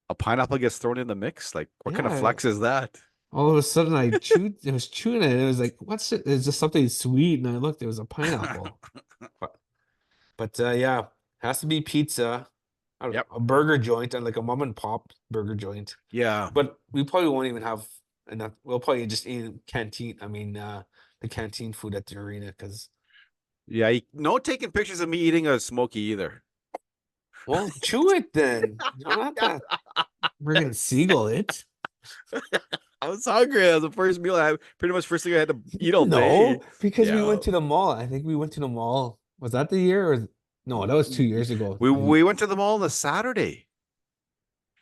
A: a pineapple gets thrown in the mix. Like, what kind of
D: yeah,
A: flex is that?
D: all of a sudden I was chewing it, and it was like, what's it? It's just something sweet, and I looked, it was a pineapple. But yeah, has to be pizza,
A: Yep.
D: a burger joint, and like a mom and pop burger joint.
A: Yeah.
D: But we probably won't even have enough. We'll probably just eat canteen. I mean, the canteen food at the arena, because
A: Yeah. No taking pictures of me eating a smoky either.
D: well, chew it then. You don't have to friggin' seagull it.
A: I was hungry. That was the first meal I had. Pretty much first thing I had to eat all day.
D: No, because we
A: Yeah.
D: went to the mall. I think we went to the mall. Was that the year or no? That was 2 years ago.
A: We went to the mall on a Saturday.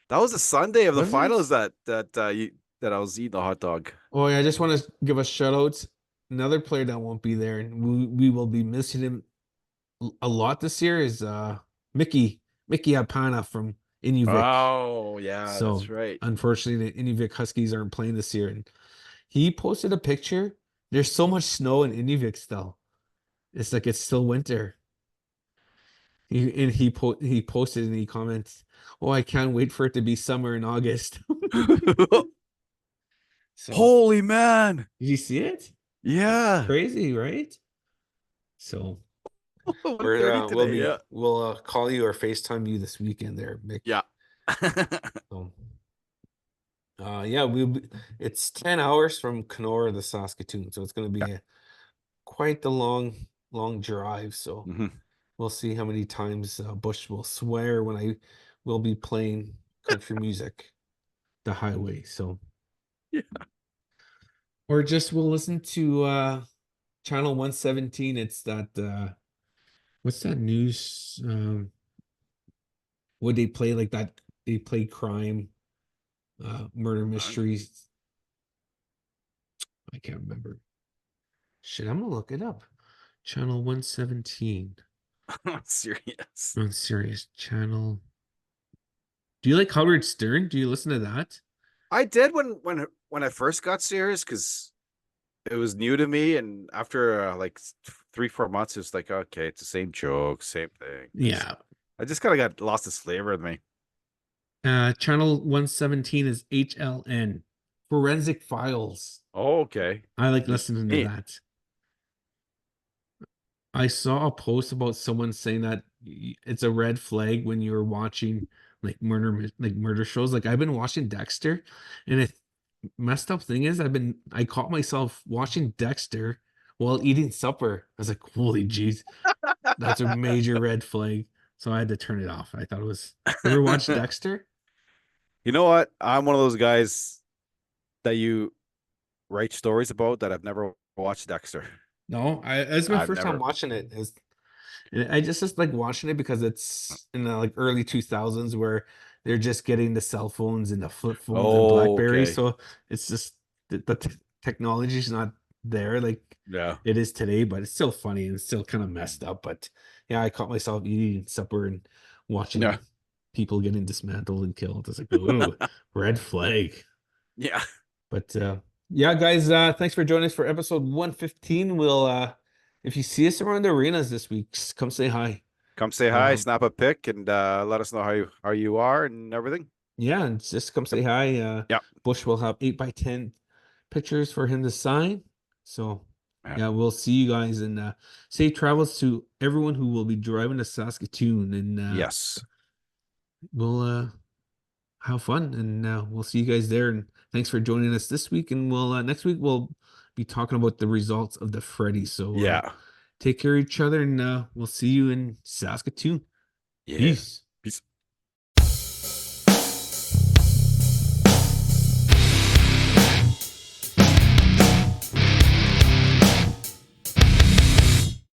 A: That was the Sunday of the
D: Was it?
A: finals that I was eating the hot dog.
D: Oh yeah, I just want to give a shout out. Another player that won't be there, and we will be missing him a lot this year is Mickey Apana from Inuvik.
A: Oh, yeah,
D: So
A: that's right.
D: unfortunately, the Inuvik Huskies aren't playing this year, and he posted a picture. There's so much snow in Inuvik still. It's like it's still winter. He posted and he comments, "Oh, I can't wait for it to be summer in August." So
A: Holy man.
D: did you see it?
A: Yeah.
D: Crazy, right? So
A: 1:30 today. Yeah.
D: we'll call you or FaceTime you this weekend there, Mick.
A: Yeah.
D: So, yeah, it's 10 hours from Kenora to Saskatoon, so it's going to be quite the long drive. So
A: Mhm.
D: we'll see how many times Bush will swear when I will be playing country music, the highway. So
A: Yeah.
D: or just we'll listen to channel 117. It's that what's that news? Would they play like that? They play crime, murder mysteries. I can't remember. Shit, I'm gonna look it up. Channel 117.
A: I'm serious.
B: On Sirius channel. Do you like Howard Stern? Do you listen to that?
A: I did when I first got serious because it was new to me, and after like 3-4 months, it's like, okay, it's the same joke, same thing.
B: Yeah.
A: I just kind of got lost its flavor with me.
B: Channel 117 is HLN.
D: Forensic Files.
A: Oh, okay.
B: I like listening to
A: Neat.
B: that. I saw a post about someone saying that it's a red flag when you're watching like murder shows. Like I've been watching Dexter, and it messed up thing is I caught myself watching Dexter while eating supper. I was like, holy jeez, that's a major red flag. So I had to turn it off. I thought it was. You ever watch Dexter?
A: You know what? I'm one of those guys that you write stories about that I've never watched Dexter.
D: No, it's my
A: I've
D: first time
A: never.
D: watching it. And I just like watching it because it's in the like early 2000s where they're just getting the cell phones and the flip phones and
A: Oh,
D: Blackberry.
A: okay.
D: So it's just the technology is not there like
A: Yeah.
D: it is today, but it's still funny and it's still kind of messed up. But yeah, I caught myself eating supper and watching people getting dismantled and killed. It's like, ooh, red flag.
A: Yeah.
D: But yeah, guys, thanks for joining us for episode 115. We'll if you see us around the arenas this week, come say hi.
A: Come say hi,
D: Um,
A: snap a pic, and let us know how you are and everything.
D: Yeah, and just come say hi.
A: Yeah.
D: Bush will have 8x10 pictures for him to sign. So
A: Yeah.
D: yeah, we'll see you guys, and safe travels to everyone who will be driving to Saskatoon, and
A: Yes.
D: we'll have fun, and we'll see you guys there. And thanks for joining us this week. And we'll next week we'll be talking about the results of the Freddy. So
A: Yeah.
D: take care of each other, and we'll see you in Saskatoon.
A: Yeah.
D: Peace.